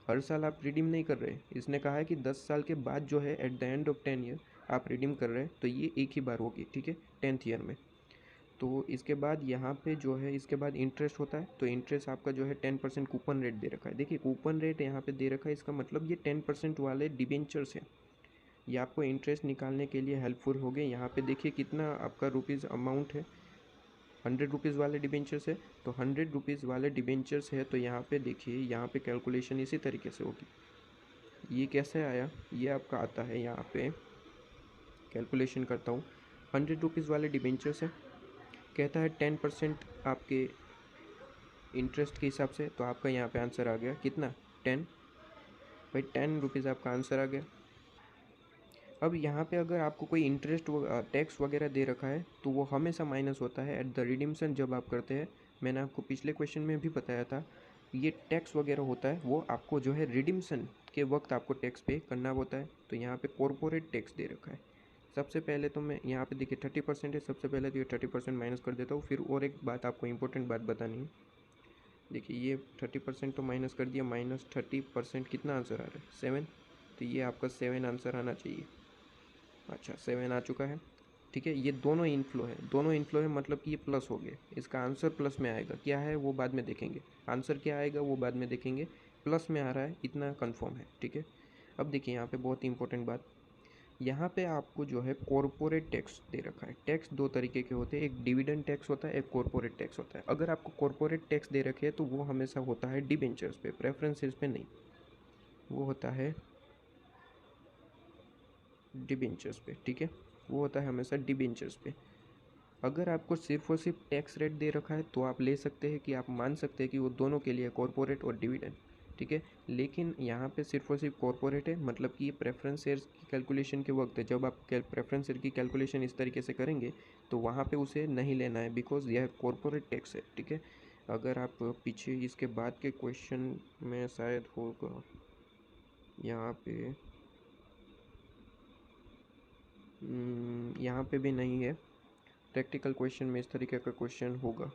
[SPEAKER 1] हर साल आप रिडीम नहीं कर रहे। इसने कहा है कि 10 साल के बाद जो है, at the end of 10 year आप रिडीम कर रहे हैं, तो ये एक ही बार होगी, ठीक है, 10th ईयर में। तो इसके बाद यहाँ पे जो है, इसके बाद इंटरेस्ट होता है। तो इंटरेस्ट आपका जो है 10% कूपन रेट दे रखा है। देखिए कूपन रेट यहाँ पे दे रखा है, इसका मतलब ये 10% वाले डिबेंचर्स हैं, ये आपको इंटरेस्ट निकालने के लिए हेल्पफुल हो गए। यहाँ पे देखिए कितना आपका रुपीज़ अमाउंट है, 100 रुपीज़ वाले डिबेंचर्स है, तो 100 रुपीज़ वाले डिबेंचर्स है। तो यहाँ पे देखिए, यहाँ पे कैलकुलेशन इसी तरीके से होगी। ये कैसे आया, ये आपका आता है, यहाँ पे कैलकुलेशन करता हूँ। 100 रुपीज़ वाले डिबेंचर्स है, कहता है 10% आपके इंटरेस्ट के हिसाब से, तो आपका यहाँ पे आंसर आ गया कितना, 10। भाई 10 रुपीज़ आपका आंसर आ गया। अब यहाँ पे अगर आपको कोई इंटरेस्ट टैक्स वगैरह दे रखा है, तो वो हमेशा माइनस होता है एट द रिडीम्सन जब आप करते हैं। मैंने आपको पिछले क्वेश्चन में भी बताया था, ये टैक्स वगैरह होता है वो आपको जो है रिडीम्सन के वक्त आपको टैक्स पे करना होता है। तो यहाँ पे कॉरपोरेट टैक्स दे रखा है। सबसे पहले तो मैं यहाँ पे देखिए 30% है, सबसे पहले तो ये 30% माइनस कर देता हूँ। फिर और एक बात आपको इंपॉर्टेंट बात बतानी है। देखिए ये 30% तो माइनस कर दिया, माइनस 30% कितना आंसर आ रहा है, 7। तो ये आपका 7 आंसर आना चाहिए। अच्छा 7 आ चुका है, ठीक है। ये दोनों इनफ्लो है, दोनों इनफ्लो है, मतलब कि ये प्लस हो गए। इसका आंसर प्लस में आएगा, क्या है वो बाद में देखेंगे, आंसर क्या आएगा वो बाद में देखेंगे। प्लस में आ रहा है, इतना कंफर्म है, ठीक है। अब देखिए यहाँ पे बहुत ही इंपॉर्टेंट बात, यहाँ पे आपको जो है कॉरपोरेट टैक्स दे रखा है। टैक्स दो तरीके के होते हैं, एक डिविडेंड टैक्स होता है, एक कॉरपोरेट टैक्स होता है। अगर आपको कॉरपोरेट टैक्स दे रखे हैं तो वो हमेशा होता है डिबेंचर्स पे, प्रेफरेंसेस पे नहीं, वो होता है डिबेंचर्स पे, ठीक है, वो होता है हमेशा डिबेंचर्स पे। अगर आपको सिर्फ और सिर्फ टैक्स रेट दे रखा है तो आप ले सकते हैं कि आप मान सकते हैं कि वो दोनों के लिए कॉरपोरेट और डिविडेंड, ठीक है। लेकिन यहाँ पे सिर्फ और सिर्फ कॉरपोरेट है, मतलब कि ये प्रेफरेंस शेयर्स की कैलकुलेशन के वक्त है, जब आप प्रेफरेंस शेयर की कैलकुलेशन इस तरीके से करेंगे तो वहाँ पे उसे नहीं लेना है, बिकॉज यह कॉरपोरेट टैक्स है, ठीक है। अगर आप पीछे इसके बाद के क्वेश्चन में शायद होगा, यहाँ पे यहाँ पे भी नहीं है, प्रैक्टिकल क्वेश्चन में इस तरीके का क्वेश्चन होगा।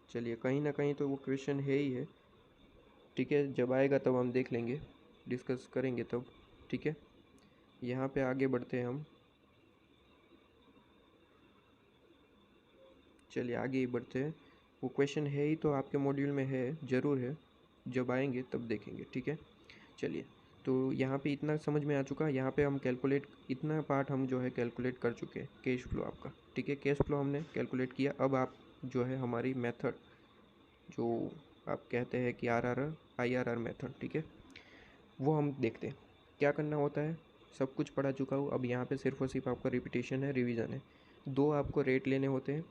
[SPEAKER 1] चलिए कहीं ना कहीं तो वो क्वेश्चन है ही है, ठीक है, जब आएगा तब हम देख लेंगे, डिस्कस करेंगे तब, ठीक है। यहाँ पे आगे बढ़ते हैं हम, चलिए आगे ही बढ़ते हैं। वो क्वेश्चन है ही तो आपके मॉड्यूल में है, ज़रूर है, जब आएंगे तब देखेंगे, ठीक है। चलिए, तो यहाँ पे इतना समझ में आ चुका है। यहाँ पे हम कैलकुलेट, इतना पार्ट हम जो है कैलकुलेट कर चुके हैं, कैश फ्लो आपका, ठीक है, कैश फ्लो हमने कैलकुलेट किया। अब आप जो है हमारी मेथड, जो आप कहते हैं कि IRR मेथड, ठीक है, वो हम देखते हैं क्या करना होता है। सब कुछ पढ़ा चुका हूँ, अब यहाँ पे सिर्फ और सिर्फ आपका रिपीटेशन है, रिवीजन है। दो आपको रेट लेने होते हैं,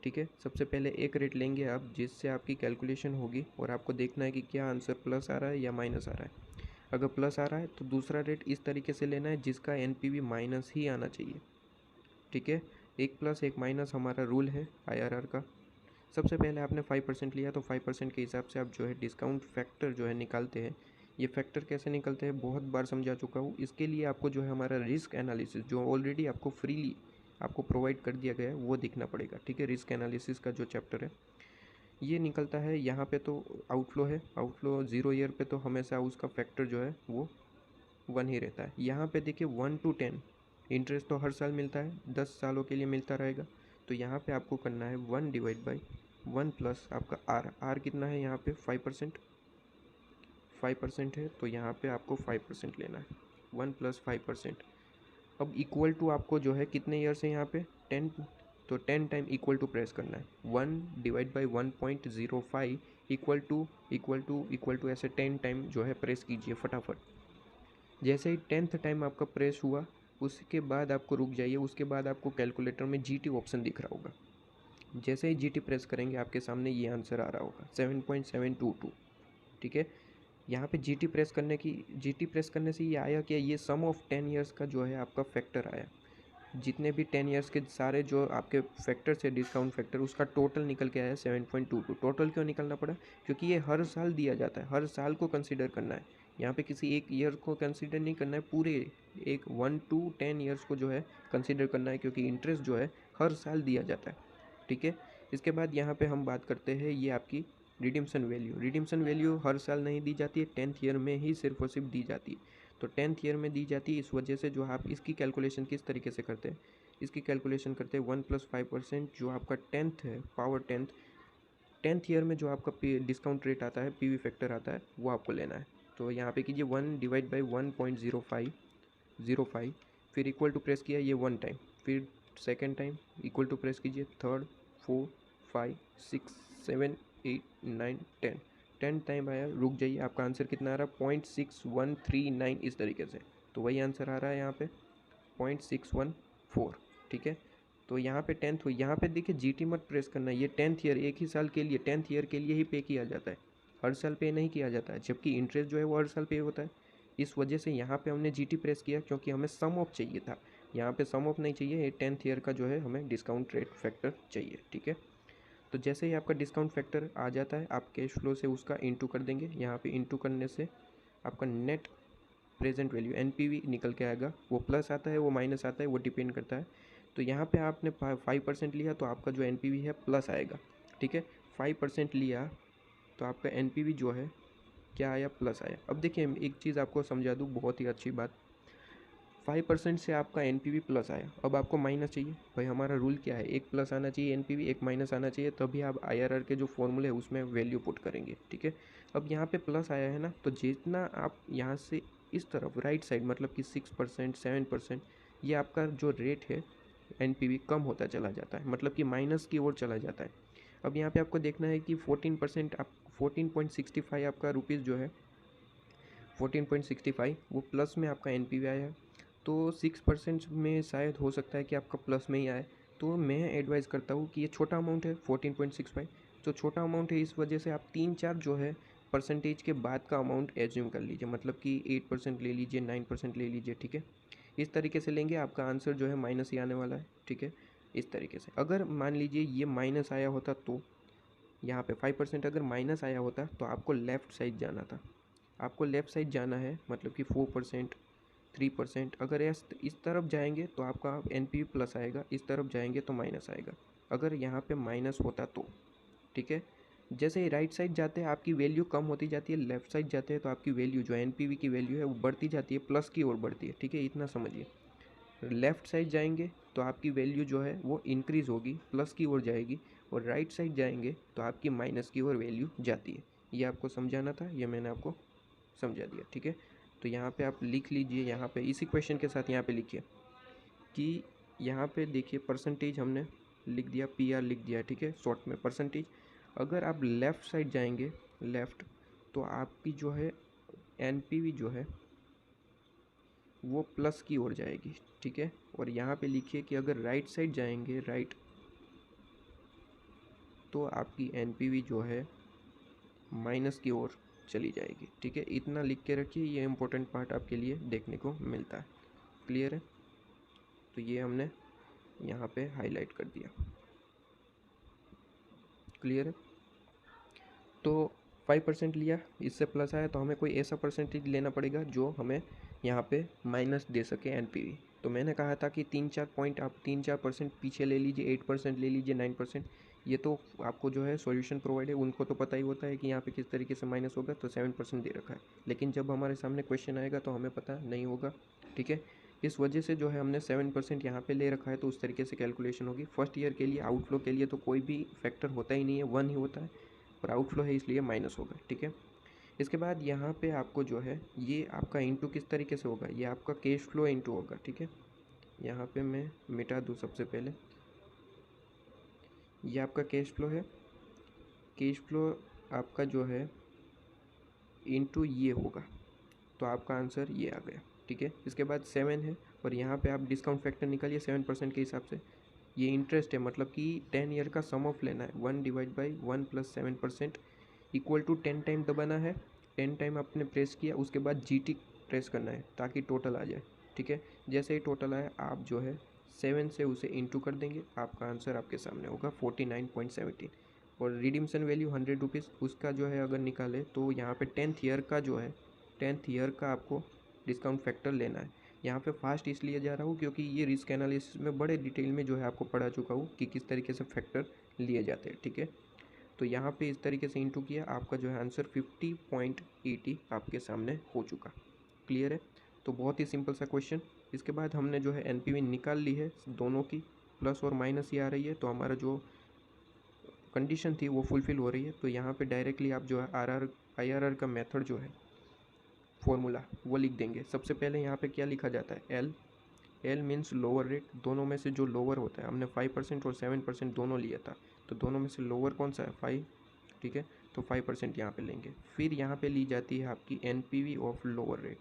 [SPEAKER 1] ठीक है। सबसे पहले एक रेट लेंगे आप, जिससे आपकी कैलकुलेशन होगी और आपको देखना है कि क्या आंसर प्लस आ रहा है या माइनस आ रहा है। अगर प्लस आ रहा है तो दूसरा रेट इस तरीके से लेना है जिसका NPV माइनस ही आना चाहिए, ठीक है। एक प्लस एक माइनस हमारा रूल है IRR का। सबसे पहले आपने 5% लिया तो 5% के हिसाब से आप जो है डिस्काउंट फैक्टर जो है निकालते हैं। ये फैक्टर कैसे निकलते हैं बहुत बार समझा चुका हूँ। इसके लिए आपको जो है हमारा रिस्क एनालिसिस जो ऑलरेडी आपको फ्रीली आपको प्रोवाइड कर दिया गया है वो देखना पड़ेगा, ठीक है। रिस्क एनालिसिस का जो चैप्टर है ये निकलता है। यहाँ पे तो आउटफ्लो है, आउटफ्लो 0 ईयर पे तो हमेशा उसका फैक्टर जो है वो 1 ही रहता है। यहाँ पे देखिए 1 to 10 इंटरेस्ट तो हर साल मिलता है, 10 सालों के लिए मिलता रहेगा। तो यहाँ पे आपको करना है 1 डिवाइड बाई 1 प्लस आपका आर कितना है यहाँ पे 5% है, तो यहाँ पे आपको 5% लेना है, 1 प्लस 5%। अब इक्वल टू आपको जो है कितने ईयर से यहाँ पे 10, तो 10 टाइम इक्वल टू प्रेस करना है। 1 डिवाइड बाई 1.05 इक्वल टू ऐसे 10 टाइम जो है प्रेस कीजिए फटाफट। जैसे ही 10th टाइम आपका प्रेस हुआ उसके बाद आपको रुक जाइए, उसके बाद आपको कैलकुलेटर में GT ऑप्शन दिख रहा होगा। जैसे ही GT प्रेस करेंगे आपके सामने ये आंसर आ रहा होगा 7.722, ठीक है। यहाँ पे GT प्रेस करने से ये आया क्या, ये सम ऑफ 10 ईयर्स का जो है आपका फैक्टर आया। जितने भी 10 ईयर्स के सारे जो आपके फैक्टर से डिस्काउंट फैक्टर उसका टोटल निकल के आया 7.22। टोटल क्यों निकलना पड़ा, क्योंकि ये हर साल दिया जाता है, हर साल को कंसिडर करना है। यहाँ पे किसी एक ईयर को कंसिडर नहीं करना है, पूरे एक 1 to 10 ईयर्स को जो है कंसिडर करना है, क्योंकि इंटरेस्ट जो है हर साल दिया जाता है, ठीक है। इसके बाद यहाँ पे हम बात करते हैं ये आपकी रिडीम्शन वैल्यू। रिडीम्शन वैल्यू हर साल नहीं दी जाती है, 10th ईयर में ही सिर्फ और सिर्फ दी जाती है। तो 10th ईयर में दी जाती है, इस वजह से जो आप इसकी कैलकुलेशन किस तरीके से करते हैं, इसकी कैलकुलेशन करते हैं 1 प्लस 5% जो आपका 10th है, पावर 10th ईयर में जो आपका डिस्काउंट रेट आता है, PV फैक्टर आता है, वो आपको लेना है। तो यहाँ पे कीजिए 1 डिवाइड बाई 1.05, फिर इक्वल टू प्रेस किया ये 1 टाइम, फिर second time equal to press कीजिए, थर्ड 4 5 6 7 8 9 10 टाइम आया, रुक जाइए। आपका आंसर कितना आ रहा है 0.6139 इस तरीके से। तो वही आंसर आ रहा है यहाँ पे 0.614, ठीक है। तो यहाँ पे 10th हुई, यहाँ पे देखिए GT मत प्रेस करना है, ये 10th ईयर एक ही साल के लिए 10th ईयर के लिए ही पे किया जाता है, हर साल पे नहीं किया जाता है, जबकि इंटरेस्ट जो है वो हर साल पे होता है। इस वजह से यहाँ पे हमने GT प्रेस किया, क्योंकि हमें सम ऑफ चाहिए था। यहाँ पे सम ऑफ नहीं चाहिए, ये 10th ईयर का जो है हमें डिस्काउंट रेट फैक्टर चाहिए, ठीक है। तो जैसे ही आपका डिस्काउंट फैक्टर आ जाता है आप कैश फ्लो से उसका इंटू कर देंगे। यहाँ पे इंटू करने से आपका नेट प्रेजेंट वैल्यू NPV निकल के आएगा। वो प्लस आता है वो माइनस आता है, वो डिपेंड करता है। तो यहाँ पे आपने 5% लिया तो आपका जो NPV है प्लस आएगा, ठीक है। 5% लिया तो आपका NPV जो है क्या आया, प्लस आया। अब देखिए एक चीज़ आपको समझा दूँ, बहुत ही अच्छी बात, 5% से आपका NPV प्लस आया, अब आपको माइनस चाहिए। भाई हमारा रूल क्या है, एक प्लस आना चाहिए NPV, एक माइनस आना चाहिए, तभी आप IRR के जो फॉर्मूले है उसमें वैल्यू पुट करेंगे, ठीक है। अब यहाँ पे प्लस आया है ना, तो जितना आप यहाँ से इस तरफ राइट साइड मतलब कि 6% 7% ये आपका जो रेट है NPV कम होता चला जाता है, मतलब कि माइनस की ओर चला जाता है। अब यहाँ पे आपको देखना है कि 14% आप 14.65 आपका रुपीज़ जो है 14.65 वो प्लस में आपका NPV आया है। तो 6% में शायद हो सकता है कि आपका प्लस में ही आए। तो मैं एडवाइज़ करता हूँ कि ये छोटा अमाउंट है 14.65, तो छोटा अमाउंट है, इस वजह से आप 3-4 जो है परसेंटेज के बाद का अमाउंट एज्यूम कर लीजिए, मतलब कि 8% ले लीजिए, 9% ले लीजिए, ठीक है। इस तरीके से लेंगे आपका आंसर जो है माइनस ही आने वाला है, ठीक है। इस तरीके से अगर मान लीजिए ये माइनस आया होता तो यहाँ पे 5% अगर माइनस आया होता तो आपको लेफ़्ट साइड जाना था, आपको लेफ़्ट साइड जाना है, मतलब कि 4% 3%। अगर इस तरफ जाएंगे तो आपका NPV प्लस आएगा, इस तरफ जाएंगे तो माइनस आएगा। अगर यहाँ पे माइनस होता तो, ठीक है। जैसे ही राइट साइड जाते हैं आपकी वैल्यू कम होती जाती है, लेफ़्ट साइड जाते हैं तो आपकी वैल्यू जो NPV की वैल्यू है वो बढ़ती जाती है, प्लस की ओर बढ़ती है, ठीक है। इतना समझिए, लेफ़्ट साइड जाएंगे तो आपकी वैल्यू जो है वो इंक्रीज़ होगी, प्लस की ओर जाएगी, और राइट साइड जाएंगे तो आपकी माइनस की ओर वैल्यू जाती है। ये आपको समझाना था, ये मैंने आपको समझा दिया, ठीक है। तो यहाँ पे आप लिख लीजिए, यहाँ पे इसी क्वेश्चन के साथ यहाँ पे लिखिए कि यहाँ पे देखिए परसेंटेज हमने लिख दिया, PR लिख दिया, ठीक है, शॉर्ट में परसेंटेज। अगर आप लेफ़्ट साइड जाएंगे लेफ़्ट, तो आपकी जो है NPV जो है वो प्लस की ओर जाएगी, ठीक है। और यहाँ पे लिखिए कि अगर राइट साइड जाएंगे राइट, तो आपकी NPV जो है माइनस की ओर चली जाएगी, ठीक है। इतना लिख के रखिए, ये इंपॉर्टेंट पार्ट आपके लिए देखने को मिलता है। क्लियर है। तो ये हमने यहाँ पे हाईलाइट कर दिया। क्लियर है? तो 5% लिया, इससे प्लस आया तो हमें कोई ऐसा परसेंटेज लेना पड़ेगा जो हमें यहाँ पे माइनस दे सके एनपीवी। तो मैंने कहा था कि 3-4 पॉइंट आप 3-4% पीछे ले लीजिए, 8% ले लीजिए, 9%। ये तो आपको जो है सॉल्यूशन प्रोवाइड है उनको तो पता ही होता है कि यहाँ पे किस तरीके से माइनस होगा, तो 7% दे रखा है। लेकिन जब हमारे सामने क्वेश्चन आएगा तो हमें पता नहीं होगा, ठीक है। इस वजह से जो है हमने 7% यहाँ पे ले रखा है, तो उस तरीके से कैलकुलेशन होगी। फर्स्ट ईयर के लिए आउटफ्लो के लिए तो कोई भी फैक्टर होता ही नहीं है, 1 ही होता है, और आउटफ्लो है इसलिए माइनस होगा, ठीक है। इसके बाद यहाँ पे आपको जो है ये आपका इंटू किस तरीके से होगा, ये आपका कैश फ्लो इंटू होगा, ठीक है। यहाँ पे मैं मिटा दूँ सबसे पहले, ये आपका कैश फ्लो है। कैश फ्लो आपका जो है इंटू ये होगा, तो आपका आंसर ये आ गया, ठीक है। इसके बाद 7 है, और यहाँ पे आप डिस्काउंट फैक्टर निकालिए 7% के हिसाब से। ये इंटरेस्ट है, मतलब कि 10 ईयर का सम ऑफ लेना है, 1 divide by 1 plus 7% equal to 10 time दबाना है। 10 टाइम आपने प्रेस किया, उसके बाद GT प्रेस करना है ताकि टोटल आ जाए, ठीक है। जैसे ही टोटल आया आप जो है 7 से उसे इंटू कर देंगे, आपका आंसर आपके सामने होगा 49.17। और रिडीम्सन वैल्यू 100 रुपीज़, उसका जो है अगर निकाले तो यहाँ पे 10th ईयर का जो है 10th ईयर का आपको डिस्काउंट फैक्टर लेना है। यहाँ पे फास्ट इसलिए जा रहा हूँ क्योंकि ये रिस्क एनालिसिस में बड़े डिटेल में जो है आपको पढ़ा चुका हूँ कि किस तरीके से फैक्टर लिए जाते हैं, ठीक है। तो यहाँ पे इस तरीके से इंटू किया, आपका जो है आंसर 50.80 आपके सामने हो चुका। क्लियर है? तो बहुत ही सिंपल सा क्वेश्चन। इसके बाद हमने जो है एनपीवी निकाल ली है दोनों की, प्लस और माइनस ही आ रही है, तो हमारा जो कंडीशन थी वो फुलफ़िल हो रही है। तो यहाँ पे डायरेक्टली आप जो है IRR का मेथड जो है फॉर्मूला वो लिख देंगे। सबसे पहले यहाँ पे क्या लिखा जाता है, एल मीन्स लोअर रेट, दोनों में से जो लोअर होता है, हमने 5% और 7% दोनों लिया था, तो दोनों में से लोअर कौन सा है, 5, ठीक है। तो 5% यहाँ पे लेंगे। फिर यहाँ पे ली जाती है आपकी NPV of lower rate,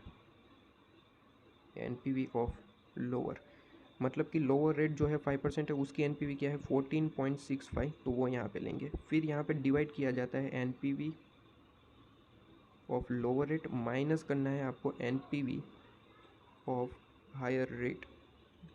[SPEAKER 1] NPV of lower, मतलब कि लोअर रेट जो है 5% है, उसकी एनपीवी क्या है 14.65, तो वो यहाँ पे लेंगे। फिर यहाँ पे डिवाइड किया जाता है NPV of lower rate, minus करना है आपको NPV of higher rate.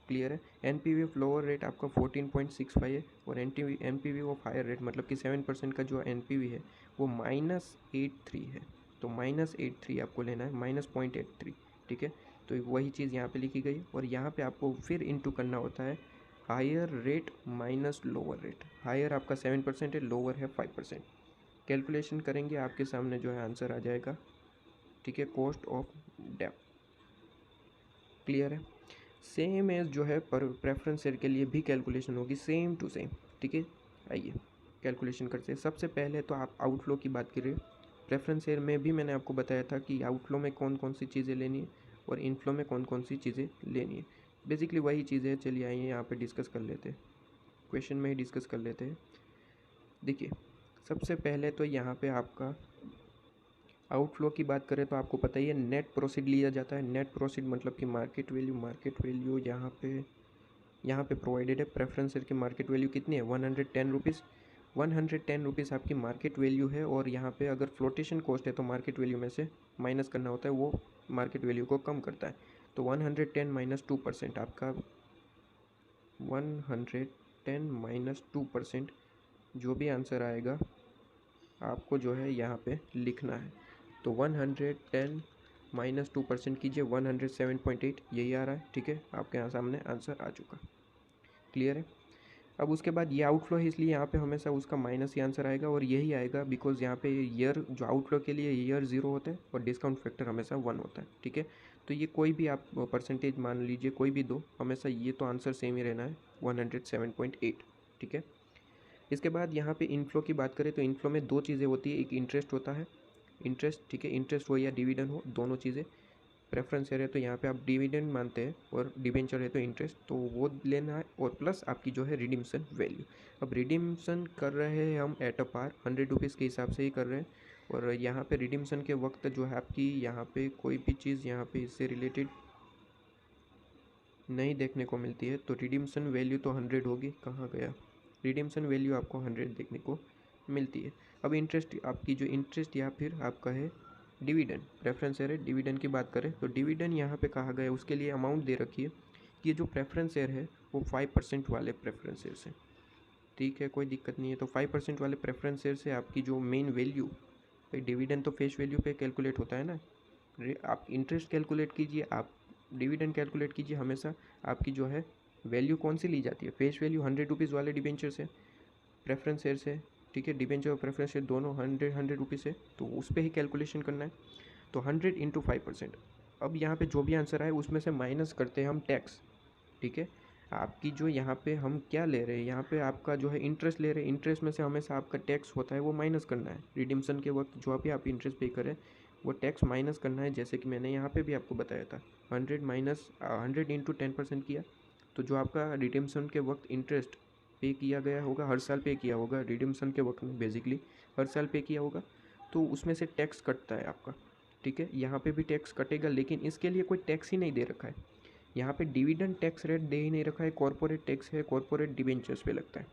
[SPEAKER 1] Clear है? एनपीवी ऑफ लोअर रेट आपका 14.65 है, और एनपीवी ऑफ हायर रेट मतलब कि 7% का जो एनपीवी है वो -83 है। तो -83 आपको लेना है, -0.83, ठीक है। तो वही चीज़ यहाँ पे लिखी गई, और यहाँ पे आपको फिर इंटू करना होता है higher rate minus lower rate. Higher आपका 7% है, लोअर है 5%। कैलकुलेशन करेंगे, आपके सामने जो है आंसर आ जाएगा, ठीक है, कॉस्ट ऑफ डेप्ट। क्लियर है? सेम एज जो है पर प्रेफरेंस शेयर के लिए भी कैलकुलेशन होगी, सेम टू सेम, ठीक है। आइए कैलकुलेशन करते हैं। सबसे पहले तो आप आउटफ्लो की बात करिए। प्रेफरेंस शेयर में भी मैंने आपको बताया था कि आउटफ्लो में कौन कौन सी चीज़ें लेनी है और इनफ्लो में कौन कौन सी चीज़ें लेनी है। बेसिकली वही चीज़ें, चलिए आइए यहाँ पे डिस्कस कर लेते हैं, क्वेश्चन में ही डिस्कस कर लेते हैं। देखिए सबसे पहले तो यहाँ पे आपका आउटफ्लो की बात करें तो आपको पता ही है नेट प्रोसीड लिया जाता है। नेट प्रोसीड मतलब कि मार्केट वैल्यू यहाँ पे प्रोवाइडेड है। प्रेफरेंस शेयर की मार्केट वैल्यू कितनी है, 110 रुपीज़। 110 रुपीज़ आपकी मार्केट वैल्यू है, और यहाँ पे अगर फ्लोटेशन कॉस्ट है तो मार्केट वैल्यू में से माइनस करना होता है, वो मार्केट वैल्यू को कम करता है। तो 110 माइनस 2% आपका 110 माइनस 2%, जो भी आंसर आएगा आपको जो है यहाँ पे लिखना है। तो 110 माइनस 2% कीजिए, 107.8 यही आ रहा है, ठीक है। आपके यहाँ सामने आंसर आ चुका। क्लियर है? अब उसके बाद ये आउटफ्लो है, इसलिए यहाँ पे हमेशा उसका माइनस ही आंसर आएगा, और यही आएगा बिकॉज यहाँ पे ईयर जो आउटफ्लो के लिए ईयर 0 होता है और डिस्काउंट फैक्टर हमेशा 1 होता है, ठीक है। तो ये कोई भी आप परसेंटेज मान लीजिए, कोई भी दो, हमेशा ये तो आंसर सेम ही रहना है, 107.8, ठीक है। इसके बाद यहाँ पे इनफ्लो की बात करें तो इनफ्लो में दो चीज़ें होती है, एक इंटरेस्ट होता है, इंटरेस्ट, ठीक है, इंटरेस्ट हो या डिविडेंड हो, दोनों चीज़ें। प्रेफरेंस शेयर है तो यहाँ पे आप डिविडेंड मानते हैं, और डिबेंचर है तो इंटरेस्ट, तो वो लेना है, और प्लस आपकी जो है रिडीम्सन वैल्यू। अब रिडीम्सन कर रहे हैं हम एट अ पार, 100 रुपीज़ के हिसाब से ही कर रहे हैं, और यहाँ पे रिडीम्सन के वक्त जो है आपकी यहाँ पे कोई भी चीज़ यहाँ पे इससे रिलेटेड नहीं देखने को मिलती है, तो रिडीम्सन वैल्यू तो 100 होगी, कहाँ गया, रिडीम्सन वैल्यू आपको 100 देखने को मिलती है। अब इंटरेस्ट, आपकी जो इंटरेस्ट या फिर आपका है डिविडेंड, प्रेफरेंस शेयर है, डिविडेंड की बात करें तो डिविडेंड यहाँ पे कहा गया, उसके लिए अमाउंट दे रखी है ये जो प्रेफरेंस शेयर है वो 5% वाले प्रेफरेंस शेयर से, ठीक है, कोई दिक्कत नहीं है। तो 5% वाले प्रेफरेंस शेयर से आपकी जो मेन वैल्यू, भाई डिविडेंड तो फेस वैल्यू पे कैलकुलेट होता है ना, आप इंटरेस्ट कैलकुलेट कीजिए, आप डिविडेंड कैलकुलेट कीजिए, हमेशा आपकी जो है वैल्यू कौन सी ली जाती है, फेस वैल्यू 100 रुपीज़ वाले डिबेंचर से, प्रेफरेंस शेयर से, ठीक है, डिबेंचर और प्रेफरेंस शेयर दोनों 100 रुपीज़ से, तो उस पर ही कैलकुलेशन करना है। तो 100 इंटू 5%। अब यहाँ पे जो भी आंसर आए उसमें से माइनस करते हैं हम टैक्स, ठीक है। आपकी जो यहाँ पे हम क्या ले रहे हैं, यहाँ पे आपका जो है इंटरेस्ट ले रहे हैं, इंटरेस्ट में से हमेशा आपका टैक्स होता है वो माइनस करना है। रिडिम्पशन के वक्त जो भी आप इंटरेस्ट पे करें वो टैक्स माइनस करना है, जैसे कि मैंने यहाँ पे भी आपको बताया था। 100 इंटू 10% किया, तो जो आपका रिडिम्पशन के वक्त इंटरेस्ट पे किया गया होगा, हर साल पे किया होगा रिडिम्पशन के वक्त में, बेसिकली हर साल पे किया होगा, तो उसमें से टैक्स कटता है आपका, ठीक है। यहाँ पे भी टैक्स कटेगा, लेकिन इसके लिए कोई टैक्स ही नहीं दे रखा है। यहाँ पे डिविडेंड टैक्स रेट दे ही नहीं रखा है, कॉर्पोरेट टैक्स है, कॉर्पोरेट डिबेंचर्स पे लगता है,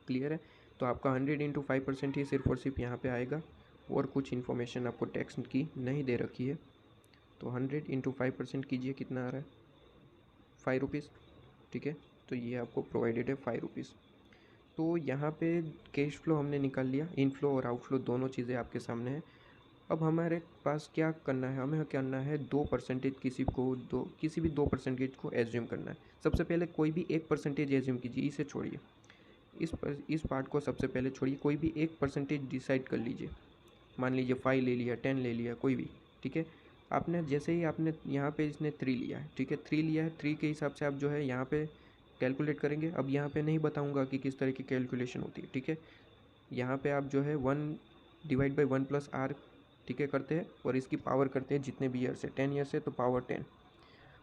[SPEAKER 1] क्लियर है। तो आपका 100 इंटू 5% ही सिर्फ और सिर्फ यहाँ पे आएगा, और कुछ इन्फॉर्मेशन आपको टैक्स की नहीं दे रखी है। तो 100 इंटू 5% कीजिए, कितना आ रहा है, 5 रुपीज़, ठीक है। तो ये आपको प्रोवाइडेड है 5 रुपीज़। तो यहाँ पे कैश फ्लो हमने निकाल लिया, इनफ्लो और आउटफ्लो दोनों चीज़ें आपके सामने हैं। अब हमारे पास क्या करना है, हमें करना है 2% किसी भी 2% को एज्यूम करना है। सबसे पहले कोई भी 1% एज्यूम कीजिए, इसे छोड़िए, इस पार्ट को सबसे पहले छोड़िए, कोई भी 1% डिसाइड कर लीजिए। मान लीजिए 5 ले लिया, 10 ले लिया, कोई भी, ठीक है। आपने जैसे ही आपने यहाँ पे इसने 3 लिया है, ठीक है, 3 लिया है, 3 के हिसाब से आप जो है यहाँ पे कैलकुलेट करेंगे। अब यहाँ पे नहीं बताऊँगा कि किस तरह की कैलकुलेशन होती है, ठीक है। यहाँ पे आप जो है 1/1+r, ठीक है, करते हैं, और इसकी पावर करते हैं जितने भी ईयर्स है, 10 ईयर्स है तो पावर 10।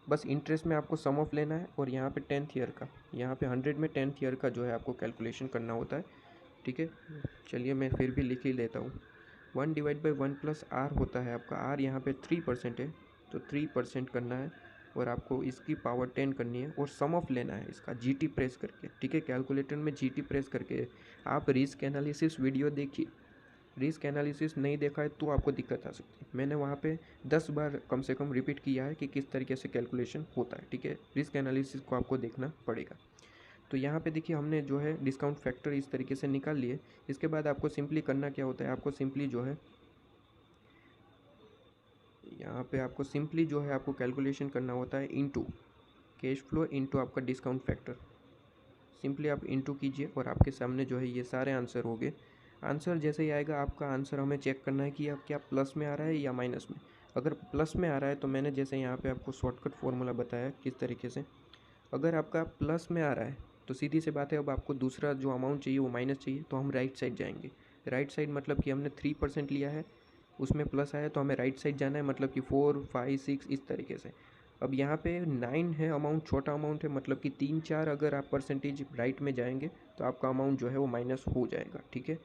[SPEAKER 1] बस इंटरेस्ट में आपको सम ऑफ लेना है, और यहाँ पे 10th ईयर का, यहाँ पे 100 में 10th ईयर का जो है आपको कैलकुलेशन करना होता है, ठीक है। चलिए मैं फिर भी लिख ही लेता हूँ। 1/1+r होता है आपका, r यहाँ पे 3% है, तो 3% करना है, और आपको इसकी पावर 10 करनी है, और सम ऑफ लेना है इसका GT प्रेस करके, ठीक है। कैलकुलेटर में GT प्रेस करके आप रिस्क एनालिसिस वीडियो देखिए। रिस्क एनालिसिस नहीं देखा है तो आपको दिक्कत आ सकती है, मैंने वहाँ पे 10 बार कम से कम रिपीट किया है कि किस तरीके से कैलकुलेशन होता है, ठीक है। रिस्क एनालिसिस को आपको देखना पड़ेगा। तो यहाँ पे देखिए हमने जो है डिस्काउंट फैक्टर इस तरीके से निकाल लिए। इसके बाद आपको सिंपली करना क्या होता है, आपको सिंपली जो है यहाँ पे आपको सिंपली जो है आपको कैलकुलेशन करना होता है इनटू कैश फ्लो इंटू आपका डिस्काउंट फैक्टर। सिंपली आप इनटू कीजिए, और आपके सामने जो है ये सारे आंसर हो गए। आंसर जैसे ही आएगा आपका आंसर हमें चेक करना है कि आप क्या प्लस में आ रहा है या माइनस में। अगर प्लस में आ रहा है तो मैंने जैसे यहाँ पे आपको शॉर्टकट फॉर्मूला बताया किस तरीके से, अगर आपका प्लस में आ रहा है तो सीधी सी बात है, अब आपको दूसरा जो अमाउंट चाहिए वो माइनस चाहिए, तो हम राइट साइड जाएंगे। राइट साइड मतलब कि हमने 3% लिया है, उसमें प्लस आया तो हमें राइट साइड जाना है, मतलब कि 4, 5, 6 इस तरीके से। अब यहाँ पे 9 है अमाउंट, छोटा अमाउंट है, मतलब कि 3-4 अगर आप परसेंटेज राइट में जाएंगे तो आपका अमाउंट जो है वो माइनस हो जाएगा, ठीक है।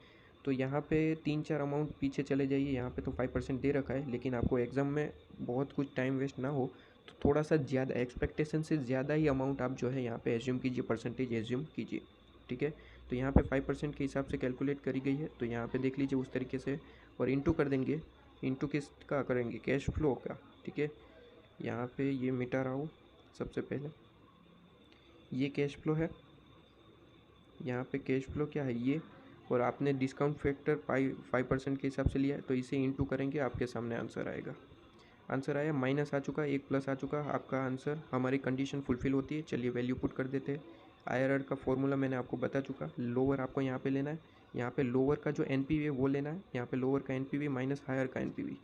[SPEAKER 1] तो यहाँ पे 3-4 अमाउंट पीछे चले जाइए, यहाँ पे तो 5% दे रखा है, लेकिन आपको एग्ज़ाम में बहुत कुछ टाइम वेस्ट ना हो तो थोड़ा सा ज़्यादा एक्सपेक्टेशन से ज़्यादा ही अमाउंट आप जो है यहाँ पे एज्यूम कीजिए, परसेंटेज एज्यूम कीजिए, ठीक है। तो यहाँ पे 5% के हिसाब से कैलकुलेट करी गई है, तो यहाँ पे देख लीजिए उस तरीके से, और इंटू कर देंगे। इंटू किसका करेंगे, कैश फ्लो का, ठीक है। यहाँ पे ये मिटा रहा हूँ, सबसे पहले ये कैश फ्लो है, यहाँ पे कैश फ्लो क्या है ये, और आपने डिस्काउंट फैक्टर 5% के हिसाब से लिया है, तो इसे इंटू करेंगे, आपके सामने आंसर आएगा। आंसर आया, माइनस आ चुका, एक प्लस आ चुका, आपका आंसर, हमारी कंडीशन फुलफिल होती है। चलिए वैल्यू पुट कर देते हैं। IRR का फॉर्मूला मैंने आपको बता चुका, लोअर आपको यहाँ पे लेना है, यहाँ पे लोअर का जो NPV है वो लेना है, यहाँ पे लोअर का NPV माइनस हायर का NPV,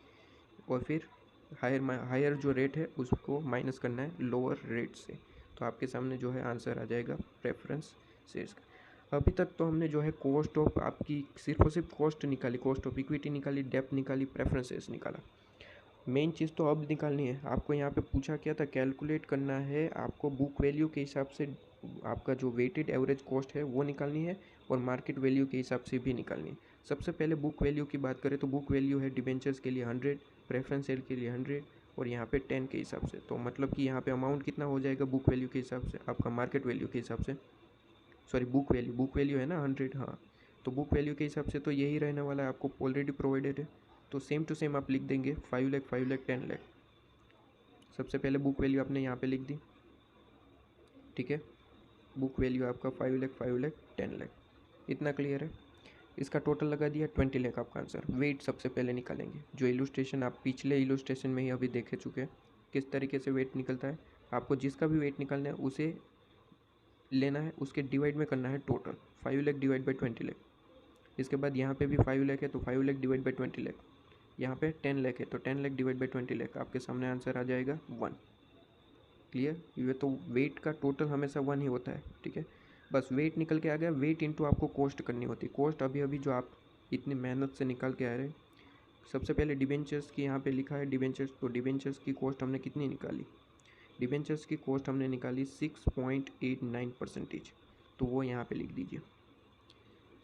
[SPEAKER 1] और फिर हायर जो रेट है उसको माइनस करना है लोअर रेट से। तो आपके सामने जो है आंसर आ जाएगा प्रेफरेंस शेयर्स का। अभी तक तो हमने जो है कॉस्ट ऑफ आपकी सिर्फ और सिर्फ कॉस्ट निकाली, कॉस्ट ऑफ इक्विटी निकाली, डेप्थ निकाली, प्रेफरेंस शेयर्स निकाला। मेन चीज़ तो अब निकालनी है, आपको यहाँ पे पूछा क्या था, कैलकुलेट करना है आपको बुक वैल्यू के हिसाब से, आपका जो वेटेड एवरेज कॉस्ट है वो निकालनी है, और मार्केट वैल्यू के हिसाब से भी निकालनी है। सबसे पहले बुक वैल्यू की बात करें तो बुक वैल्यू है डिबेंचर्स के लिए 100, प्रेफरेंस शेयर के लिए 100, और यहाँ पे 10 के हिसाब से। तो मतलब कि यहाँ पे अमाउंट कितना हो जाएगा बुक वैल्यू के हिसाब से, आपका मार्केट वैल्यू के हिसाब से, सॉरी बुक वैल्यू है ना 100, हाँ। तो बुक वैल्यू के हिसाब से तो यही रहने वाला है, आपको ऑलरेडी प्रोवाइडेड है। तो सेम टू सेम आप लिख देंगे 5 लाख, 5 लाख, 10 लाख। सबसे पहले बुक वैल्यू आपने यहाँ पे लिख दी, ठीक है। बुक वैल्यू आपका 5 लाख 5 लाख 10 लाख, इतना क्लियर है। इसका टोटल लगा दिया 20 लाख आपका आंसर। वेट सबसे पहले निकालेंगे, जो इलुस्ट्रेशन आप पिछले इलुस्ट्रेशन में ही अभी देखे चुके हैं किस तरीके से वेट निकलता है। आपको जिसका भी वेट निकालना है उसे लेना है, उसके डिवाइड में करना है total. 5 lakh divide by 20 lakh. इसके बाद यहाँ पे भी 5 लाख है तो 5 लाख डिवाइड बाई 20 लाख। यहाँ पे 10 लाख है तो 10 लाख डिवाइड बाई 20 लाख। आपके सामने आंसर आ जाएगा 1। क्लियर। ये तो वेट का टोटल हमेशा 1 ही होता है, ठीक है। बस वेट निकल के आ गया, वेट इंटू आपको कॉस्ट करनी होती है। कॉस्ट अभी अभी जो आप इतनी मेहनत से निकाल के आ रहे हैं, सबसे पहले डिबेंचर्स की यहाँ पे लिखा है डिबेंचर्स, तो डिबेंचर्स की कॉस्ट हमने कितनी निकाली? डिबेंचर्स की कॉस्ट हमने निकाली 6.89%, तो वो यहाँ पे लिख दीजिए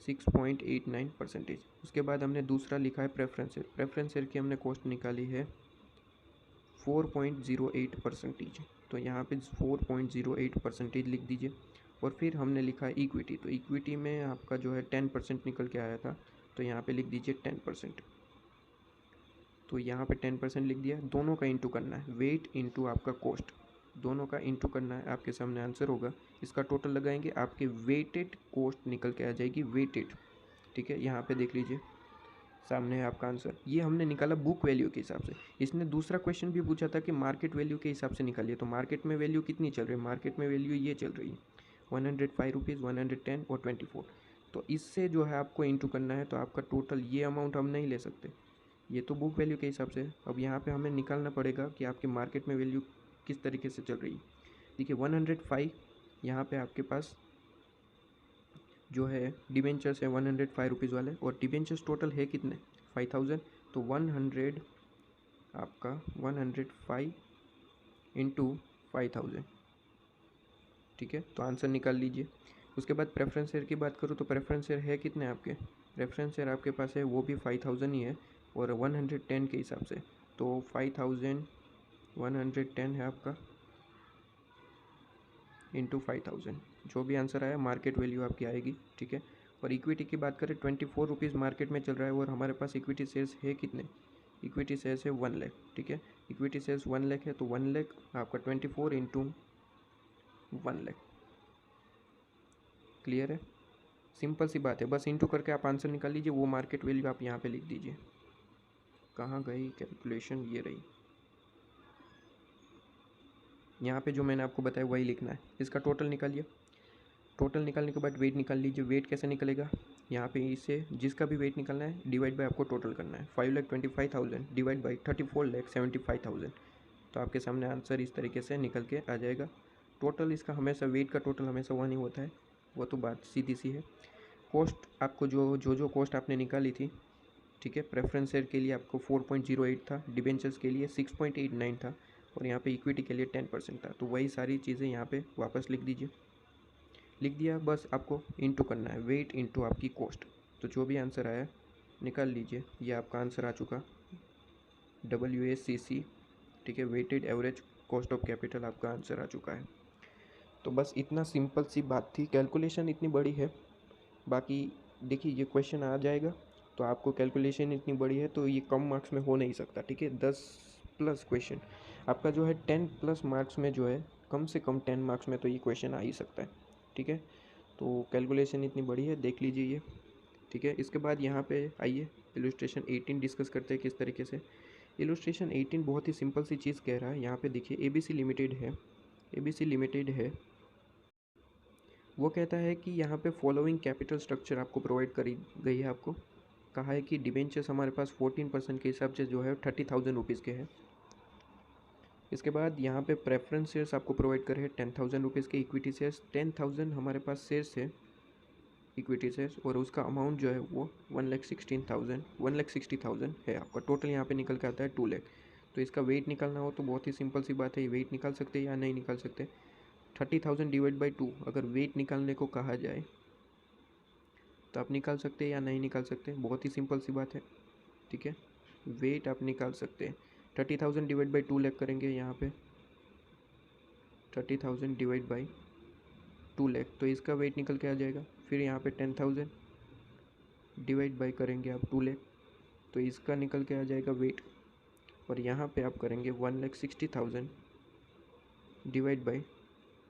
[SPEAKER 1] 6.89%। उसके बाद हमने दूसरा लिखा है प्रेफरेंस शेयर। प्रेफरेंस शेयर की हमने कॉस्ट निकाली है 4.08%, तो यहाँ पे 4.08% लिख दीजिए। और फिर हमने लिखा है इक्विटी, तो इक्विटी में आपका जो है 10% निकल के आया था, तो यहाँ पे लिख दीजिए 10%। तो यहाँ पे 10% लिख दिया। दोनों का इंटू करना है, वेट इंटू आपका कॉस्ट, दोनों का इंटू करना है। आपके सामने आंसर होगा, इसका टोटल लगाएंगे, आपके वेटेड कॉस्ट निकल के आ जाएगी, वेटेड, ठीक है। यहाँ पे देख लीजिए सामने है आपका आंसर। ये हमने निकाला बुक वैल्यू के हिसाब से। इसने दूसरा क्वेश्चन भी पूछा था कि मार्केट वैल्यू के हिसाब से निकालिए, तो मार्केट में वैल्यू कितनी चल रही है? मार्केट में वैल्यू ये चल रही है 105 रुपीज़, 110 और 24। तो इससे जो है आपको इंटू करना है, तो आपका टोटल ये अमाउंट हम नहीं ले सकते, ये तो बुक वैल्यू के हिसाब से। अब यहाँ पे हमें निकालना पड़ेगा कि आपकी मार्केट में वैल्यू किस तरीके से चल रही है। देखिए 105 यहाँ पे आपके पास जो है डिबेंचर्स है 105 रुपीज़ वाले, और डिबेंचर्स टोटल है कितने? 5000। तो 100 आपका 105 इंटू 5000, ठीक है। तो आंसर निकाल लीजिए। उसके बाद प्रेफरेंस शेयर की बात करूँ तो प्रेफरेंस शेयर है कितने आपके? प्रेफरेंस शेयर आपके पास है वो भी 5000 ही है, और 110 के हिसाब से, तो 5110 है आपका इंटू 5000। जो भी आंसर आया मार्केट वैल्यू आपकी आएगी, ठीक है। और इक्विटी की बात करें 24 रुपीज़ मार्केट में चल रहा है, और हमारे पास इक्विटी शेयर्स है कितने? इक्विटी शेयर्स है 1 लाख, ठीक है। इक्विटी शेयर्स 1 लाख है, तो 1 लाख आपका 24 इंटू 1 लाख। क्लियर है, सिंपल सी बात है। बस इंटू करके आप आंसर निकाल लीजिए, वो मार्केट वैल्यू आप यहाँ पे लिख दीजिए। कहाँ गई कैलकुलेशन? ये रही, यहाँ पे जो मैंने आपको बताया वही लिखना है। इसका टोटल निकालिए। टोटल निकालने के बाद वेट निकाल लीजिए। वेट कैसे निकलेगा? यहाँ पे इसे जिसका भी वेट निकालना है डिवाइड बाय आपको टोटल करना है। 5,25,000 डिवाइड बाई 34,75,000, तो आपके सामने आंसर इस तरीके से निकल के आ जाएगा। टोटल इसका हमेशा वेट का टोटल हमेशा 1 ही होता है, वो तो बात सीधी सी है। कॉस्ट आपको जो कॉस्ट आपने निकाली थी, ठीक है, प्रेफरेंस शेयर के लिए आपको 4.08 था, डिबेंचर्स के लिए 6.89 था, और यहाँ पे इक्विटी के लिए 10% था। तो वही सारी चीज़ें यहाँ पे वापस लिख दीजिए। लिख दिया, बस आपको इंटू करना है, वेट इंटू आपकी कॉस्ट। तो जो भी आंसर आया निकाल लीजिए। ये आपका आंसर आ चुका WACC, ठीक है, weighted average cost of capital आपका आंसर आ चुका है। तो बस इतना सिंपल सी बात थी, कैलकुलेशन इतनी बड़ी है। बाकी देखिए ये क्वेश्चन आ जाएगा तो आपको कैलकुलेशन इतनी बड़ी है तो ये कम मार्क्स में हो नहीं सकता, ठीक है। 10+ क्वेश्चन आपका जो है 10+ मार्क्स में जो है, कम से कम 10 मार्क्स में तो ये क्वेश्चन आ ही सकता है, ठीक है। तो कैलकुलेशन इतनी बड़ी है, देख लीजिए ये, ठीक है। इसके बाद यहाँ पे आइए इलस्ट्रेशन 18 डिस्कस करते हैं किस तरीके से। इलस्ट्रेशन 18 बहुत ही सिंपल सी चीज़ कह रहा है। यहाँ पे देखिए ABC लिमिटेड है, ABC लिमिटेड है, वो कहता है कि यहाँ पे फॉलोइंग कैपिटल स्ट्रक्चर आपको प्रोवाइड करी गई है। आपको कहा है कि डिबेंचर्स हमारे पास 14% के हिसाब से जो है 30,000 रुपीज़ के हैं। इसके बाद यहाँ पे प्रेफरेंस शेयर्स आपको प्रोवाइड करे हैं 10,000 रुपीज़ के। इक्विटी शेयर्स 10,000 हमारे पास शेयर्स है, इक्विटी शेयर्स, और उसका अमाउंट जो है वो 1,60,000 है आपका। टोटल यहाँ पे निकल के आता है 2 लाख। तो इसका वेट निकालना हो तो बहुत ही सिंपल सी बात है, ये वेट निकाल सकते हैं या नहीं निकाल सकते। 30,000 डिवाइड बाई 2 अगर वेट निकालने को कहा जाए तो आप निकाल सकते हैं या नहीं निकाल सकते, बहुत ही सिंपल सी बात है, ठीक है। वेट आप निकाल सकते हैं। 30,000 डिवाइड बाई 2 लाख करेंगे यहाँ पे, 30,000 डिवाइड बाई 2 लाख, तो इसका वेट निकल के आ जाएगा। फिर यहाँ पे 10,000 डिवाइड बाई करेंगे आप 2 लाख, तो इसका निकल के आ जाएगा वेट। और यहाँ पे आप करेंगे 1,60,000 डिवाइड बाई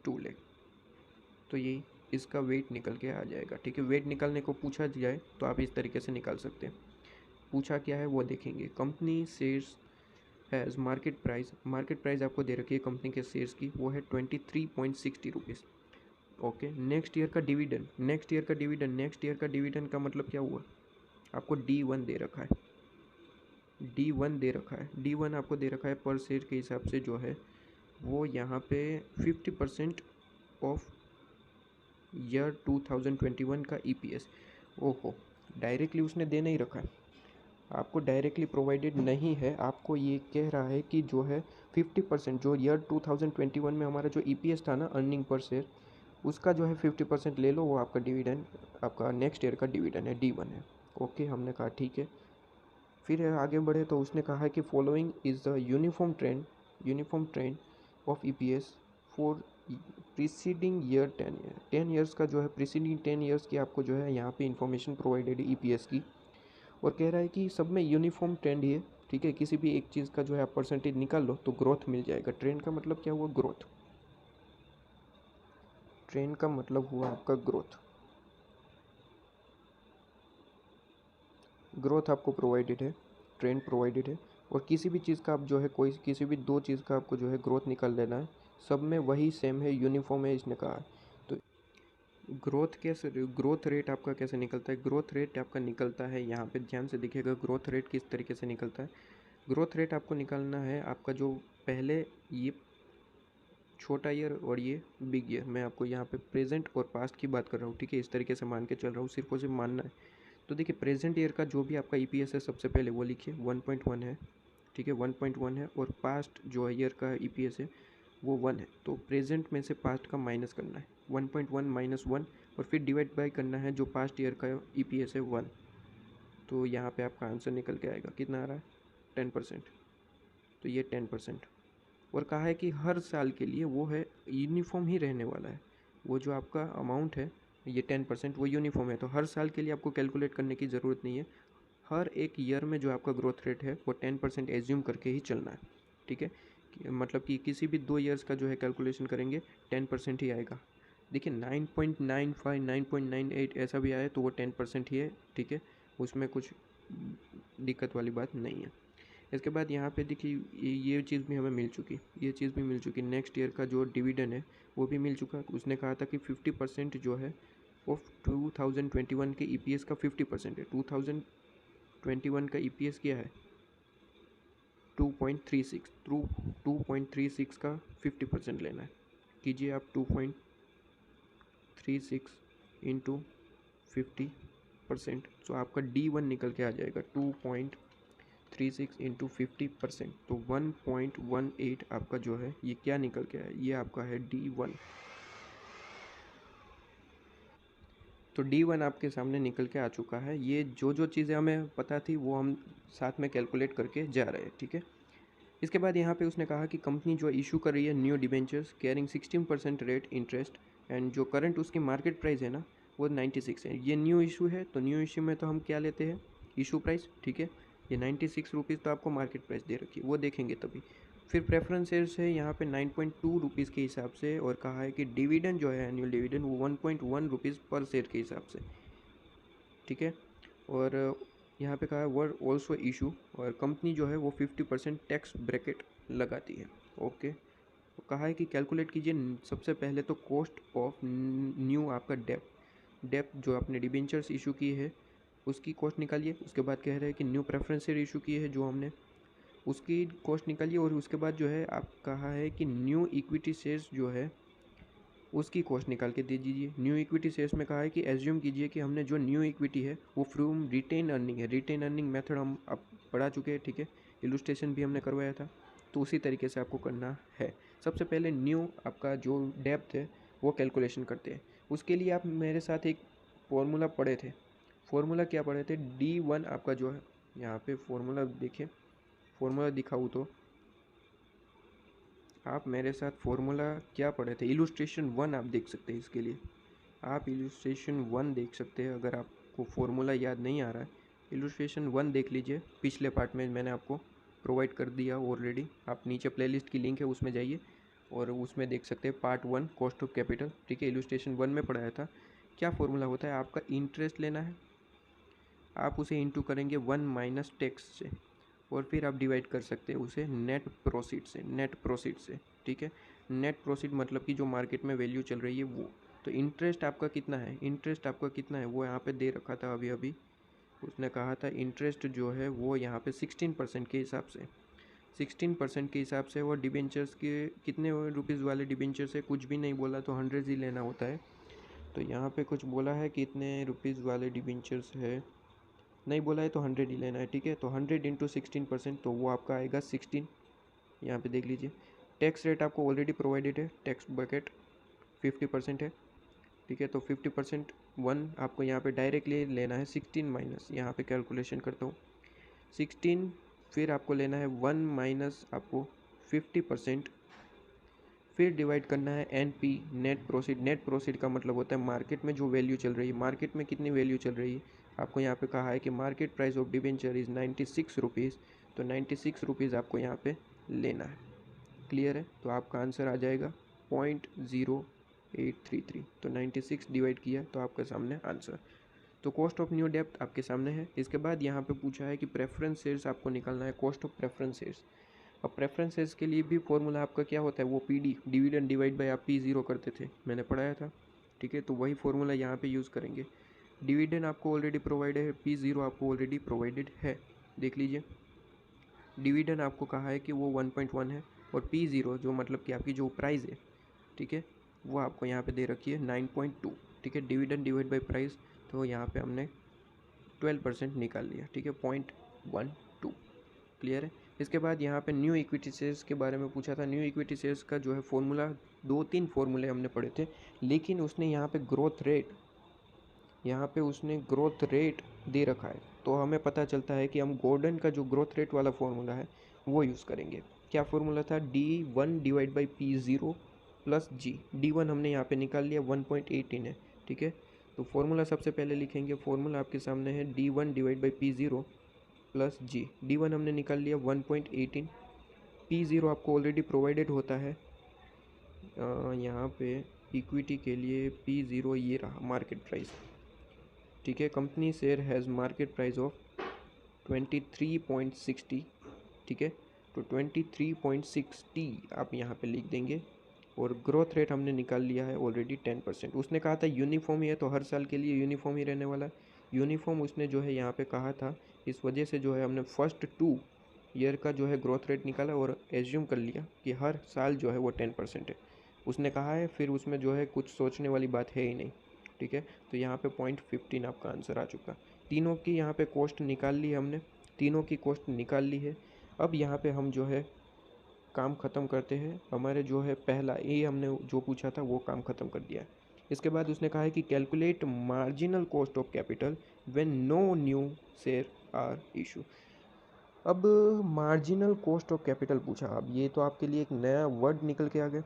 [SPEAKER 1] 2 लाख, तो ये इसका वेट निकल के आ जाएगा, ठीक है। वेट निकालने को पूछा जाए तो आप इस तरीके से निकाल सकते हैं। पूछा क्या है वो देखेंगे। Company shares has market price आपको दे रखी है कंपनी के शेयर्स की, वो है 23.60 रुपीज़। ओके, नेक्स्ट ईयर का डिविडेंड का मतलब क्या हुआ, आपको D1 दे रखा है, D1 आपको दे रखा है पर शेयर के हिसाब से जो है वो यहाँ पे 50% ऑफ ईयर 2021 का EPS। ओहो, डायरेक्टली उसने दे नहीं रखा है, आपको डायरेक्टली प्रोवाइडेड नहीं है। आपको ये कह रहा है कि जो है 50% जो ईयर 2021 में हमारा जो EPS था ना, अर्निंग पर शेयर, उसका जो है 50% ले लो, वो आपका डिविडेंड, आपका नेक्स्ट ईयर का डिविडेंड है, D1 है। ओके, हमने कहा ठीक है। फिर आगे बढ़े तो उसने कहा है कि following is the uniform trend of EPS for preceding year 10 years का जो है प्रीसीडिंग 10 ईयर्स की आपको जो है यहाँ पे इंफॉर्मेशन प्रोवाइडेड है EPS की, और कह रहा है कि सब में यूनिफॉर्म ट्रेंड ही है, ठीक है। किसी भी एक चीज़ का जो है आप परसेंटेज निकाल लो तो ग्रोथ मिल जाएगा। ट्रेंड का मतलब क्या हुआ, ग्रोथ। ट्रेंड का मतलब हुआ आपका ग्रोथ आपको प्रोवाइडेड है, ट्रेंड प्रोवाइडेड है। और किसी भी चीज़ का आप जो है किसी भी दो चीज़ का आपको जो है ग्रोथ निकाल लेना है, सब में वही सेम है, यूनिफॉर्म है, इसने कहा। तो ग्रोथ रेट आपका कैसे निकलता है, ग्रोथ रेट आपका निकलता है, यहाँ पे ध्यान से देखिएगा ग्रोथ रेट किस तरीके से निकलता है। ग्रोथ रेट आपको निकालना है आपका जो पहले ये छोटा ईयर और ये बिग ईयर, मैं आपको यहाँ पे प्रेजेंट और पास्ट की बात कर रहा हूँ, ठीक है। इस तरीके से मान के चल रहा हूँ, सिर्फ और सिर्फ मानना है। तो देखिए प्रेजेंट ईयर का जो भी आपका EPS है सबसे पहले वो लिखिए 1.1 है, ठीक है, 1.1 है। और पास्ट जो ईयर का EPS है वो 1 है। तो प्रेजेंट में से पास्ट का माइनस करना है, 1.1 माइनस 1, और फिर डिवाइड बाय करना है जो पास्ट ईयर का EPS है 1। तो यहाँ पे आपका आंसर निकल के आएगा, कितना आ रहा है, 10%। तो ये 10%। और कहा है कि हर साल के लिए वो है यूनिफॉर्म ही रहने वाला है, वो जो आपका अमाउंट है ये 10% वो यूनिफॉर्म है। तो हर साल के लिए आपको कैलकुलेट करने की ज़रूरत नहीं है, हर एक ईयर में जो आपका ग्रोथ रेट है वो 10% एज्यूम करके ही चलना है, ठीक है। मतलब कि किसी भी 2 ईयर्स का जो है कैलकुलेशन करेंगे 10% ही आएगा। देखिए 9.95 9.98 ऐसा भी आए तो वो 10% ही है, ठीक है, उसमें कुछ दिक्कत वाली बात नहीं है। इसके बाद यहाँ पे देखिए ये चीज़ भी हमें मिल चुकी, नेक्स्ट ईयर का जो डिविडेंड है वो भी मिल चुका। उसने कहा था कि 50% जो है वो 2021 के EPS का 50% है। 2021 का EPS क्या है, 2.36, 2.36 का 50% लेना है। कीजिए आप 2.36 इंटू 50%, तो आपका D1 निकल के आ जाएगा 2.36 इंटू 50%, तो 1.18 आपका जो है ये क्या निकल के आया, ये आपका है D1। तो D1 आपके सामने निकल के आ चुका है। ये जो चीज़ें हमें पता थी वो हम साथ में कैलकुलेट करके जा रहे हैं, ठीक है। इसके बाद यहाँ पे उसने कहा कि कंपनी जो इशू कर रही है new debentures carrying 16% rate interest, and जो करंट उसकी मार्केट प्राइस है ना वो 96 है। ये न्यू इशू है, तो न्यू इशू में तो हम क्या लेते हैं, इशू प्राइस, ठीक है। ये 96 रुपीज़ तो आपको मार्केट प्राइस दे रखी है, वो देखेंगे तभी। फिर प्रेफरेंस शेयर्स है यहाँ पे 9.2 रुपीज़ के हिसाब से, और कहा है कि डिविडेंड जो है एनुअल डिविडेंड वो 1.1 रुपीज़ पर शेयर के हिसाब से, ठीक है। और यहाँ पे कहा है वर ऑल्सो इशू, और कंपनी जो है वो 50% टैक्स ब्रैकेट लगाती है, ओके। तो कहा है कि कैलकुलेट कीजिए सबसे पहले तो कॉस्ट ऑफ न्यू आपका डेप जो आपने डिबेंचर्स इशू की है उसकी कॉस्ट निकालिए। उसके बाद कह रहे हैं कि न्यू प्रेफरेंस शेयर इशू की है जो हमने, उसकी कॉस्ट निकालिए। और उसके बाद जो है आप कहा है कि न्यू इक्विटी शेयर्स जो है उसकी कॉस्ट निकाल के दे दीजिए। न्यू इक्विटी शेयर्स में कहा है कि एज्यूम कीजिए कि हमने जो न्यू इक्विटी है वो फ्रॉम रिटेन अर्निंग है। रिटेन अर्निंग मेथड हम अब पढ़ा चुके हैं, ठीक है, इलुस्ट्रेशन भी हमने करवाया था, तो उसी तरीके से आपको करना है। सबसे पहले न्यू आपका जो डेप्थ है वो कैलकुलेशन करते हैं। उसके लिए आप मेरे साथ एक फॉर्मूला पढ़े थे। फॉर्मूला क्या पढ़े थे, D1 आपका जो है, यहाँ पे फॉर्मूला देखिए, फॉर्मूला दिखाऊँ तो आप मेरे साथ फॉर्मूला क्या पढ़े थे, इलुस्ट्रेशन 1 आप देख सकते हैं। इसके लिए आप इलुस्ट्रेशन 1 देख सकते हैं। अगर आपको फॉर्मूला याद नहीं आ रहा है, इलुस्ट्रेशन 1 देख लीजिए, पिछले पार्ट में मैंने आपको प्रोवाइड कर दिया ऑलरेडी। आप नीचे प्लेलिस्ट की लिंक है उसमें जाइए और उसमें देख सकते हैं पार्ट 1 कॉस्ट ऑफ कैपिटल, ठीक है। इलस्ट्रेशन 1 में पढ़ाया था। क्या फॉर्मूला होता है, आपका इंटरेस्ट लेना है, आप उसे इंटू करेंगे 1 माइनस टैक्स से, और फिर आप डिवाइड कर सकते हैं उसे नेट प्रोसीड से, नेट प्रोसीड से, ठीक है। नेट प्रोसीड मतलब कि जो मार्केट में वैल्यू चल रही है वो। तो इंटरेस्ट आपका कितना है, इंटरेस्ट आपका कितना है वो यहाँ पे दे रखा था अभी अभी। उसने कहा था इंटरेस्ट जो है वो यहाँ पे 16% के हिसाब से, 16% के हिसाब से। और डिबेंचर्स के कितने रुपीज़ वाले डिबेंचर्स है, कुछ भी नहीं बोला, तो 100 ही लेना होता है। तो यहाँ पे कुछ बोला है कितने रुपीज़ वाले डिबेंचर्स है, नहीं बोला है तो 100 ही लेना है, ठीक है। तो 100 इंटू 16%, तो वो आपका आएगा 16। यहाँ पे देख लीजिए। टैक्स रेट आपको ऑलरेडी प्रोवाइडेड है, टैक्स बकेट 50% है, ठीक है। तो 50% 1 आपको यहाँ पे डायरेक्टली लेना है, 16 माइनस, यहाँ पे कैलकुलेशन करता हूँ 16, फिर आपको लेना है 1 माइनस आपको 50%, फिर डिवाइड करना है NP, net proceed. Net proceed का मतलब होता है मार्केट में जो वैल्यू चल रही है, मार्केट में कितनी वैल्यू चल रही है। आपको यहाँ पे कहा है कि market price of debenture is 96 rupees, तो 96 रुपीज़ आपको यहाँ पे लेना है। क्लियर है, तो आपका आंसर आ जाएगा 0.0833। तो 96 डिवाइड किया तो आपके सामने आंसर। तो कॉस्ट ऑफ न्यू डेप्ट आपके सामने है। इसके बाद यहाँ पे पूछा है कि प्रेफरेंस शेयर्स आपको निकालना है, कॉस्ट ऑफ प्रेफरेंस शेयर्स। अब प्रेफरेंस शेयर्स के लिए भी फॉर्मूला आपका क्या होता है, वो PD, डिविडेंड डिवाइड बाय आप P0 करते थे, मैंने पढ़ाया था, ठीक है। तो वही फॉर्मूला यहाँ पे यूज़ करेंगे। डिविडेंड आपको ऑलरेडी प्रोवाइडेड है, P0 आपको ऑलरेडी प्रोवाइडेड है, देख लीजिए। डिविडेंड आपको कहा है कि वो 1.1 है, और P0 जो मतलब कि आपकी जो प्राइस है, ठीक है, वो आपको यहाँ पे दे रखी है 9.2, ठीक है। डिविडेंड डिवाइड बाय प्राइस, तो यहाँ पे हमने 12% निकाल लिया, ठीक है, 0.12। क्लियर है। इसके बाद यहाँ पे न्यू इक्विटी शेयर्स के बारे में पूछा था। न्यू इक्विटी शेयर्स का जो है फॉर्मूला, 2-3 फॉर्मूले हमने पढ़े थे, लेकिन उसने यहाँ पे ग्रोथ रेट, यहाँ पे उसने ग्रोथ रेट दे रखा है, तो हमें पता चलता है कि हम गॉर्डन का जो ग्रोथ रेट वाला फॉर्मूला है वो यूज़ करेंगे। क्या फॉर्मूला था, D1 divide by P0 plus G। D1 हमने यहाँ पे निकाल लिया, 1.18 है, ठीक है। तो फॉर्मूला सबसे पहले लिखेंगे, फॉर्मूला आपके सामने है D1 divide by P0 plus G। D1 हमने निकाल लिया 1.18, P0 आपको ऑलरेडी प्रोवाइडेड होता है यहाँ पे इक्विटी के लिए। P0 ये रहा मार्केट प्राइस, ठीक है। Company share has market price of 23.60, ठीक है। तो 23.60 आप यहाँ पे लिख देंगे, और ग्रोथ रेट हमने निकाल लिया है ऑलरेडी 10%। उसने कहा था यूनिफॉर्म ही है, तो हर साल के लिए यूनिफॉर्म ही रहने वाला है। यूनिफॉर्म उसने जो है यहाँ पे कहा था, इस वजह से जो है हमने फर्स्ट 2 ईयर का जो है ग्रोथ रेट निकाला और एज्यूम कर लिया कि हर साल जो है वो 10% है। उसने कहा है, फिर उसमें जो है कुछ सोचने वाली बात है ही नहीं, ठीक है। तो यहाँ पे 0.15 आपका आंसर आ चुका। तीनों की यहाँ पे कॉस्ट निकाल ली हमने, तीनों की कॉस्ट निकाल ली है। अब यहाँ पे हम जो है काम ख़त्म करते हैं। हमारे जो है पहला ये हमने जो पूछा था वो काम ख़त्म कर दिया है। इसके बाद उसने कहा है कि calculate marginal cost of capital when no new share are issue. अब मार्जिनल कॉस्ट ऑफ कैपिटल पूछा, अब ये तो आपके लिए एक नया वर्ड निकल के आ गया।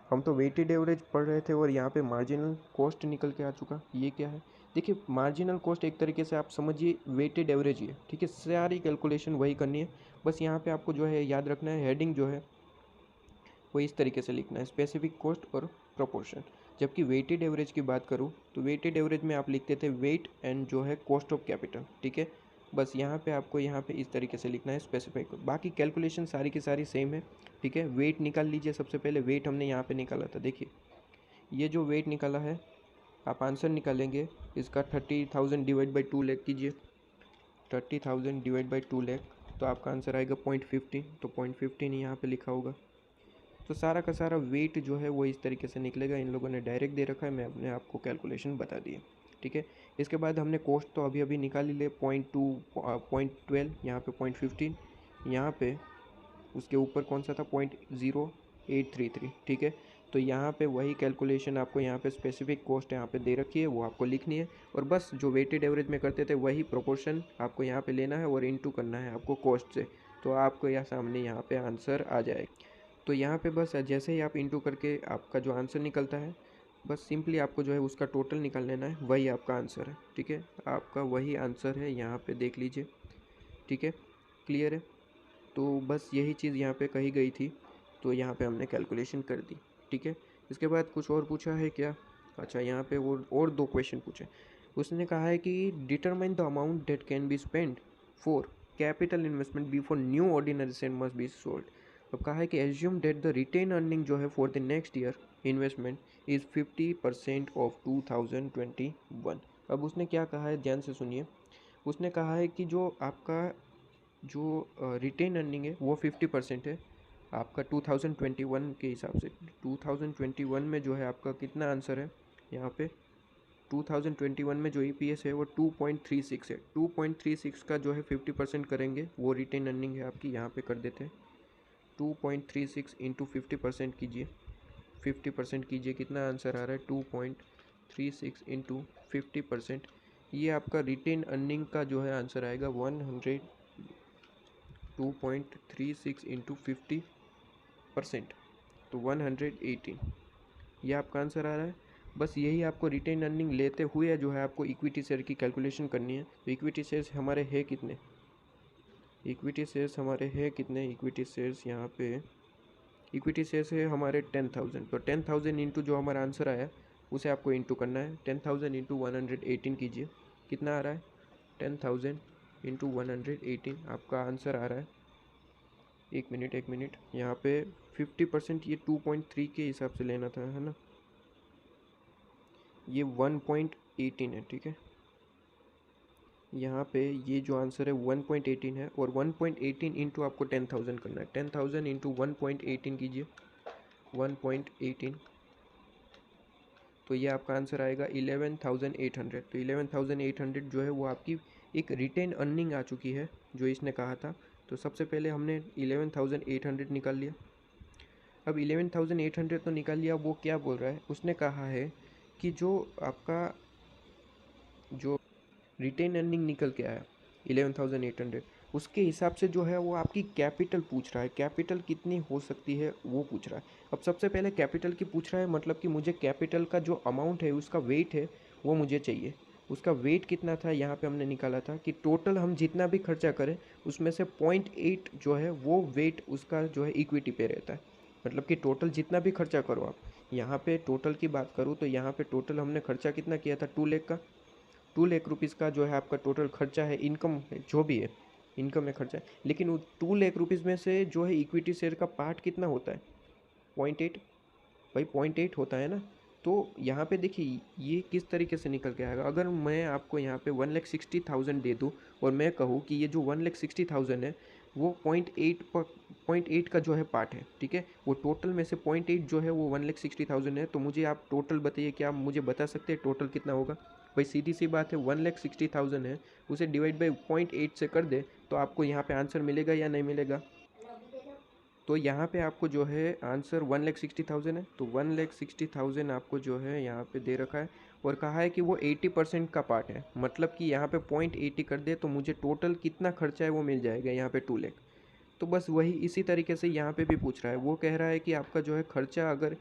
[SPEAKER 1] हम तो वेटेड एवरेज पढ़ रहे थे और यहाँ पे मार्जिनल कॉस्ट निकल के आ चुका, ये क्या है। देखिए मार्जिनल कॉस्ट एक तरीके से आप समझिए वेटेड एवरेज ही है, ठीक है। सारी कैलकुलेशन वही करनी है, बस यहाँ पे आपको जो है याद रखना है, हेडिंग जो है वो इस तरीके से लिखना है, स्पेसिफिक कॉस्ट और प्रोपोर्शन। जबकि वेटेड एवरेज की बात करूँ तो वेटेड एवरेज में आप लिखते थे वेट एंड जो है कॉस्ट ऑफ कैपिटल, ठीक है। बस यहाँ पे आपको यहाँ पे इस तरीके से लिखना है स्पेसिफिक, बाकी कैलकुलेशन सारी की सारी सेम है, ठीक है। वेट निकाल लीजिए, सबसे पहले वेट हमने यहाँ पे निकाला था, देखिए ये जो वेट निकाला है, आप आंसर निकालेंगे इसका 30,000 डिवाइड बाई 2 लाख कीजिए, 30,000 डिवाइड बाई 2 लाख, तो आपका आंसर आएगा 0.15, तो 0.15 यहाँ पे लिखा होगा। तो सारा का सारा वेट जो है वो इस तरीके से निकलेगा, इन लोगों ने डायरेक्ट दे रखा है, मैं अपने आपको कैलकुलेशन बता दी है, ठीक है। इसके बाद हमने कॉस्ट तो अभी अभी निकाल ही ले, 0.12 यहाँ पे 0.15, यहाँ पे उसके ऊपर कौन सा था 0.0833, ठीक है। तो यहाँ पे वही कैलकुलेशन आपको यहाँ पे स्पेसिफिक कॉस्ट यहाँ पे दे रखी है, वो आपको लिखनी है, और बस जो वेटेड एवरेज में करते थे वही प्रोपोर्शन आपको यहाँ पे लेना है और इनटू करना है आपको कॉस्ट से, तो आपको यहाँ सामने यहाँ पे आंसर आ जाएगा। तो यहाँ पे बस जैसे ही आप इंटू करके आपका जो आंसर निकलता है, बस सिंपली आपको जो है उसका टोटल निकाल लेना है, वही आपका आंसर है, ठीक है। आपका वही आंसर है, यहाँ पे देख लीजिए, ठीक है। क्लियर है, तो बस यही चीज़ यहाँ पे कही गई थी तो यहाँ पे हमने कैलकुलेशन कर दी, ठीक है। इसके बाद कुछ और पूछा है क्या? अच्छा, यहाँ पे वो और 2 क्वेश्चन पूछे। उसने कहा है कि determine the amount that can be spend for capital investment before new ordinary share must be sold. अब कहा है कि assume that the retain earning जो है for the next year investment is 50% of 2021। अब उसने क्या कहा है, ध्यान से सुनिए। उसने कहा है कि जो आपका जो रिटेन अर्निंग है वो 50% है आपका 2021 के हिसाब से। 2021 में जो है आपका कितना आंसर है यहाँ पे? 2021 में जो EPS है वो 2.36 है। 2.36 का जो है 50% करेंगे, वो रिटेन अर्निंग है आपकी। यहाँ पे कर देते हैं 2.36 इंटू 50% कीजिए, 50% कीजिए, कितना आंसर आ रहा है? 2.36 इंटू 50%। ये आपका रिटेन अर्निंग का जो है आंसर आएगा 2.36 इंटू 50%, तो 118, ये आपका आंसर आ रहा है। बस यही आपको रिटेन अर्निंग लेते हुए जो है आपको इक्विटी शेयर की कैलकुलेशन करनी है। तो इक्विटी शेयर्स हमारे है कितने? इक्विटी शेयर्स हमारे है कितने? इक्विटी शेयर्स यहाँ पे इक्विटी शेयर्स है हमारे 10,000। तो 10,000 इंटू जो हमारा आंसर आया उसे आपको इंटू करना है। 10,000 इंटू 118 कीजिए, कितना आ रहा है? 10,000 इंटू 118 आपका आंसर आ रहा है। एक मिनट, यहाँ पे 50% ये 2.3 के हिसाब से लेना था, है ना? ये 1.18 है, ठीक है। यहाँ पे ये जो आंसर है 1.18 है, और 1.18 इंटू आपको 10,000 करना है। 10,000 इंटू 1.18 कीजिए, 1.18, तो ये आपका आंसर आएगा 11,800। तो 11,800 जो है वो आपकी एक रिटेन अर्निंग आ चुकी है जो इसने कहा था। तो सबसे पहले हमने 11,800 निकाल लिया। अब 11,800 तो निकाल लिया, वो क्या बोल रहा है? उसने कहा है कि जो आपका जो रिटेन अर्निंग निकल के आया 11,800, उसके हिसाब से जो है वो आपकी कैपिटल पूछ रहा है। कैपिटल कितनी हो सकती है वो पूछ रहा है। अब सबसे पहले कैपिटल की पूछ रहा है, मतलब कि मुझे कैपिटल का जो अमाउंट है उसका वेट है वो मुझे चाहिए। उसका वेट कितना था यहाँ पे हमने निकाला था कि टोटल हम जितना भी खर्चा करें उसमें से 0.8 जो है वो वेट उसका जो है इक्विटी पे रहता है। मतलब कि टोटल जितना भी खर्चा करो आप, यहाँ पे टोटल की बात करूँ तो यहाँ पे टोटल हमने खर्चा कितना किया था? 2 लाख का। 2 लाख रुपीज़ का जो है आपका टोटल खर्चा है, इनकम है, जो भी है इनकम में खर्चा है। लेकिन वो 2 लाख रुपीज़ में से जो है इक्विटी शेयर का पार्ट कितना होता है? 0.8, भाई 0.8 होता है ना। तो यहाँ पे देखिए ये किस तरीके से निकल के आएगा। अगर मैं आपको यहाँ पे 1,60,000 दे दूँ और मैं कहूँ कि ये जो 1,60,000 है वो 0.8 का जो है पार्ट है, ठीक है। वो टोटल में से 0.8 जो है वो 1,60,000 है। तो मुझे आप टोटल बताइए, क्या आप मुझे बता सकते हैं टोटल कितना होगा? भाई सीधी सी बात है, 1,60,000 है, उसे डिवाइड बाई 0.8 से कर दे तो आपको यहाँ पे आंसर मिलेगा या नहीं मिलेगा? तो यहाँ पे आपको जो है आंसर 1,60,000 है। तो 1,60,000 आपको जो है यहाँ पे दे रखा है, और कहा है कि वो 80% का पार्ट है। मतलब कि यहाँ पे 0.80 कर दे तो मुझे टोटल कितना खर्चा है वो मिल जाएगा यहाँ पे 2 लाख। तो बस वही इसी तरीके से यहाँ पे भी पूछ रहा है। वो कह रहा है कि आपका जो है खर्चा अगर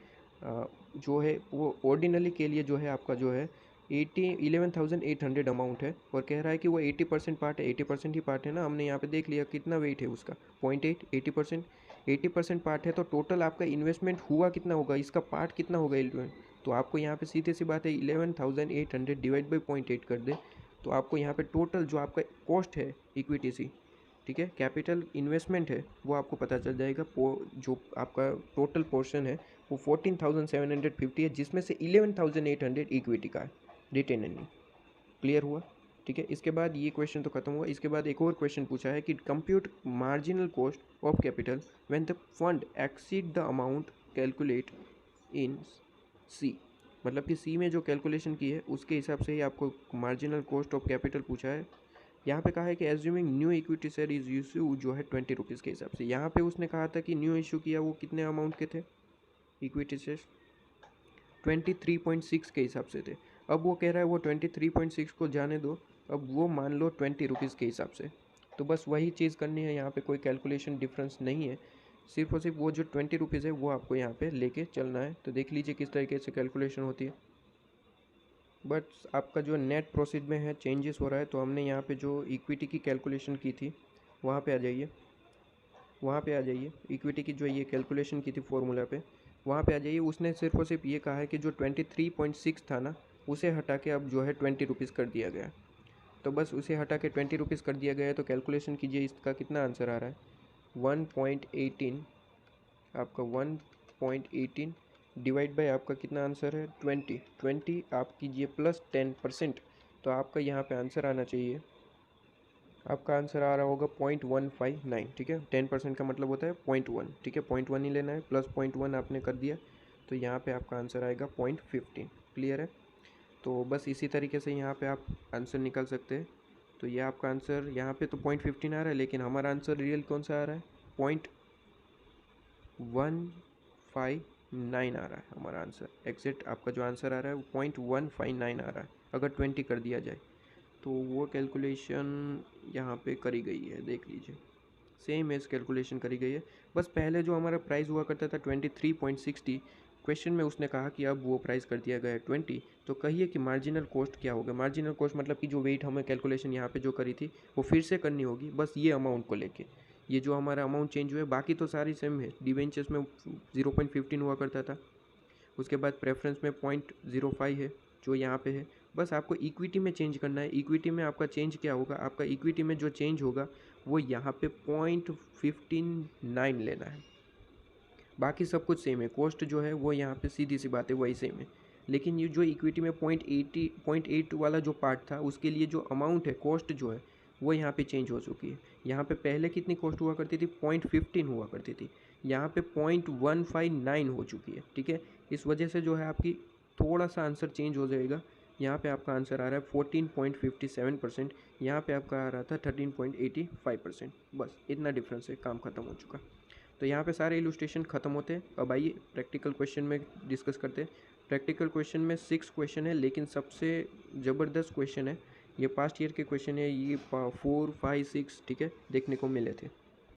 [SPEAKER 1] जो है वो ऑर्डिनरी के लिए जो है आपका जो है 11,800 अमाउंट है, और कह रहा है कि वो 80% पार्ट है। 80% ही पार्ट है ना, हमने यहाँ पे देख लिया कितना वेट है उसका, 0.8, 80%। 80% पार्ट है तो टोटल आपका इन्वेस्टमेंट हुआ कितना होगा, इसका पार्ट कितना होगा इन्वेस्टमेंट? तो आपको यहाँ पे सीधे सी बात है 11,800 डिवाइड बाई 0.8 कर दे तो आपको यहाँ पे टोटल जो आपका कॉस्ट है इक्विटी सी, ठीक है, कैपिटल इन्वेस्टमेंट है, वो आपको पता चल जाएगा। जो आपका टोटल पोर्शन है वो 14,750 है, जिसमें से 11,800 इक्विटी का है रिटेन अर्निंग। क्लियर हुआ? ठीक है। इसके बाद ये क्वेश्चन तो खत्म हुआ। इसके बाद एक और क्वेश्चन पूछा है कि compute marginal cost of capital when the fund exceed the amount calculate in C. मतलब कि सी में जो कैलकुलेशन की है उसके हिसाब से ही आपको मार्जिनल कॉस्ट ऑफ कैपिटल पूछा है। यहाँ पे कहा है कि assuming new equity share is issue जो है 20 रुपीज़ के हिसाब से। यहाँ पे उसने कहा था कि न्यू इशू किया वो कितने अमाउंट के थे इक्विटी शेयर? 23.6 के हिसाब से थे। अब वो कह रहा है वो 23.6 को जाने दो, अब वो मान लो 20 रुपीज़ के हिसाब से। तो बस वही चीज़ करनी है, यहाँ पे कोई कैलकुलेशन डिफरेंस नहीं है। सिर्फ और सिर्फ वो जो 20 रुपीज़ है वो आपको यहाँ पे लेके चलना है। तो देख लीजिए किस तरीके से कैलकुलेशन होती है। बट आपका जो नेट प्रोसीड में है चेंजेस हो रहा है, तो हमने यहाँ पे जो इक्विटी की कैलकुलेशन की थी वहाँ पे आ जाइए। वहाँ पे आ जाइए, इक्विटी की जो ये कैलकुलेशन की थी फॉर्मूला पे, वहाँ पे आ जाइए। उसने सिर्फ और सिर्फ ये कहा है कि जो 23.6 था ना, उसे हटा के अब जो है 20 रुपीज़ कर दिया गया। तो बस उसे हटा के 20 रुपीज़ कर दिया गया है। तो कैलकुलेशन कीजिए, इसका कितना आंसर आ रहा है, 1.18। आपका 1.18 डिवाइड बाय आपका कितना आंसर है, 20 आप कीजिए प्लस 10%। तो आपका यहाँ पे आंसर आना चाहिए, आपका आंसर आ रहा होगा 0.159। ठीक है, 10% का मतलब होता है 0.1। ठीक है, 0.1 ही लेना है, प्लस 0.1 आपने कर दिया, तो यहाँ पे आपका आंसर आएगा 0.15। क्लियर है। तो बस इसी तरीके से यहाँ पे आप आंसर निकाल सकते हैं। तो ये आपका आंसर यहाँ पे तो 0.15 आ रहा है, लेकिन हमारा आंसर रियल कौन सा आ रहा है, 0.159 आ रहा है हमारा आंसर। एग्जैक्ट आपका जो आंसर आ रहा है वो 0.159 आ रहा है, अगर 20 कर दिया जाए। तो वो कैलकुलेशन यहाँ पे करी गई है, देख लीजिए, सेम एज कैलकुलेशन करी गई है। बस पहले जो हमारा प्राइस हुआ करता था 23.60, क्वेश्चन में उसने कहा कि अब वो प्राइस कर दिया गया है 20। तो कहिए कि मार्जिनल कॉस्ट क्या होगा। मार्जिनल कॉस्ट मतलब कि जो वेट हमें कैलकुलेशन यहाँ पे जो करी थी वो फिर से करनी होगी, बस ये अमाउंट को लेके। ये जो हमारा अमाउंट चेंज हुआ है, बाकी तो सारी सेम है। डिवेंचर्स में 0.15 हुआ करता था, उसके बाद प्रेफरेंस में 0.05 है जो यहाँ पे है। बस आपको इक्विटी में चेंज करना है। इक्विटी में आपका चेंज क्या होगा, आपका इक्विटी में जो चेंज होगा वो यहाँ पे 0.59 लेना है। बाकी सब कुछ सेम है, कॉस्ट जो है वो यहाँ पे सीधी सी बात है वही सेम है। लेकिन ये जो इक्विटी में 0.8 वाला जो पार्ट था, उसके लिए जो अमाउंट है, कॉस्ट जो है वो यहाँ पे चेंज हो चुकी है। यहाँ पे पहले कितनी कॉस्ट हुआ करती थी, 0.15 हुआ करती थी, यहाँ पे 0.159 हो चुकी है। ठीक है, इस वजह से जो है आपकी थोड़ा सा आंसर चेंज हो जाएगा। यहाँ पे आपका आंसर आ रहा है 14.57%, यहाँ पे आपका आ रहा था 13.85%। बस इतना डिफरेंस है, काम खत्म हो चुका। तो यहाँ पे सारे इलुस्ट्रेशन खत्म होते हैं। अब आइए प्रैक्टिकल क्वेश्चन में डिस्कस करते हैं। प्रैक्टिकल क्वेश्चन में 6 क्वेश्चन है, लेकिन सबसे ज़बरदस्त क्वेश्चन है, ये पास्ट ईयर के क्वेश्चन है, ये 4, 5, 6 ठीक है देखने को मिले थे।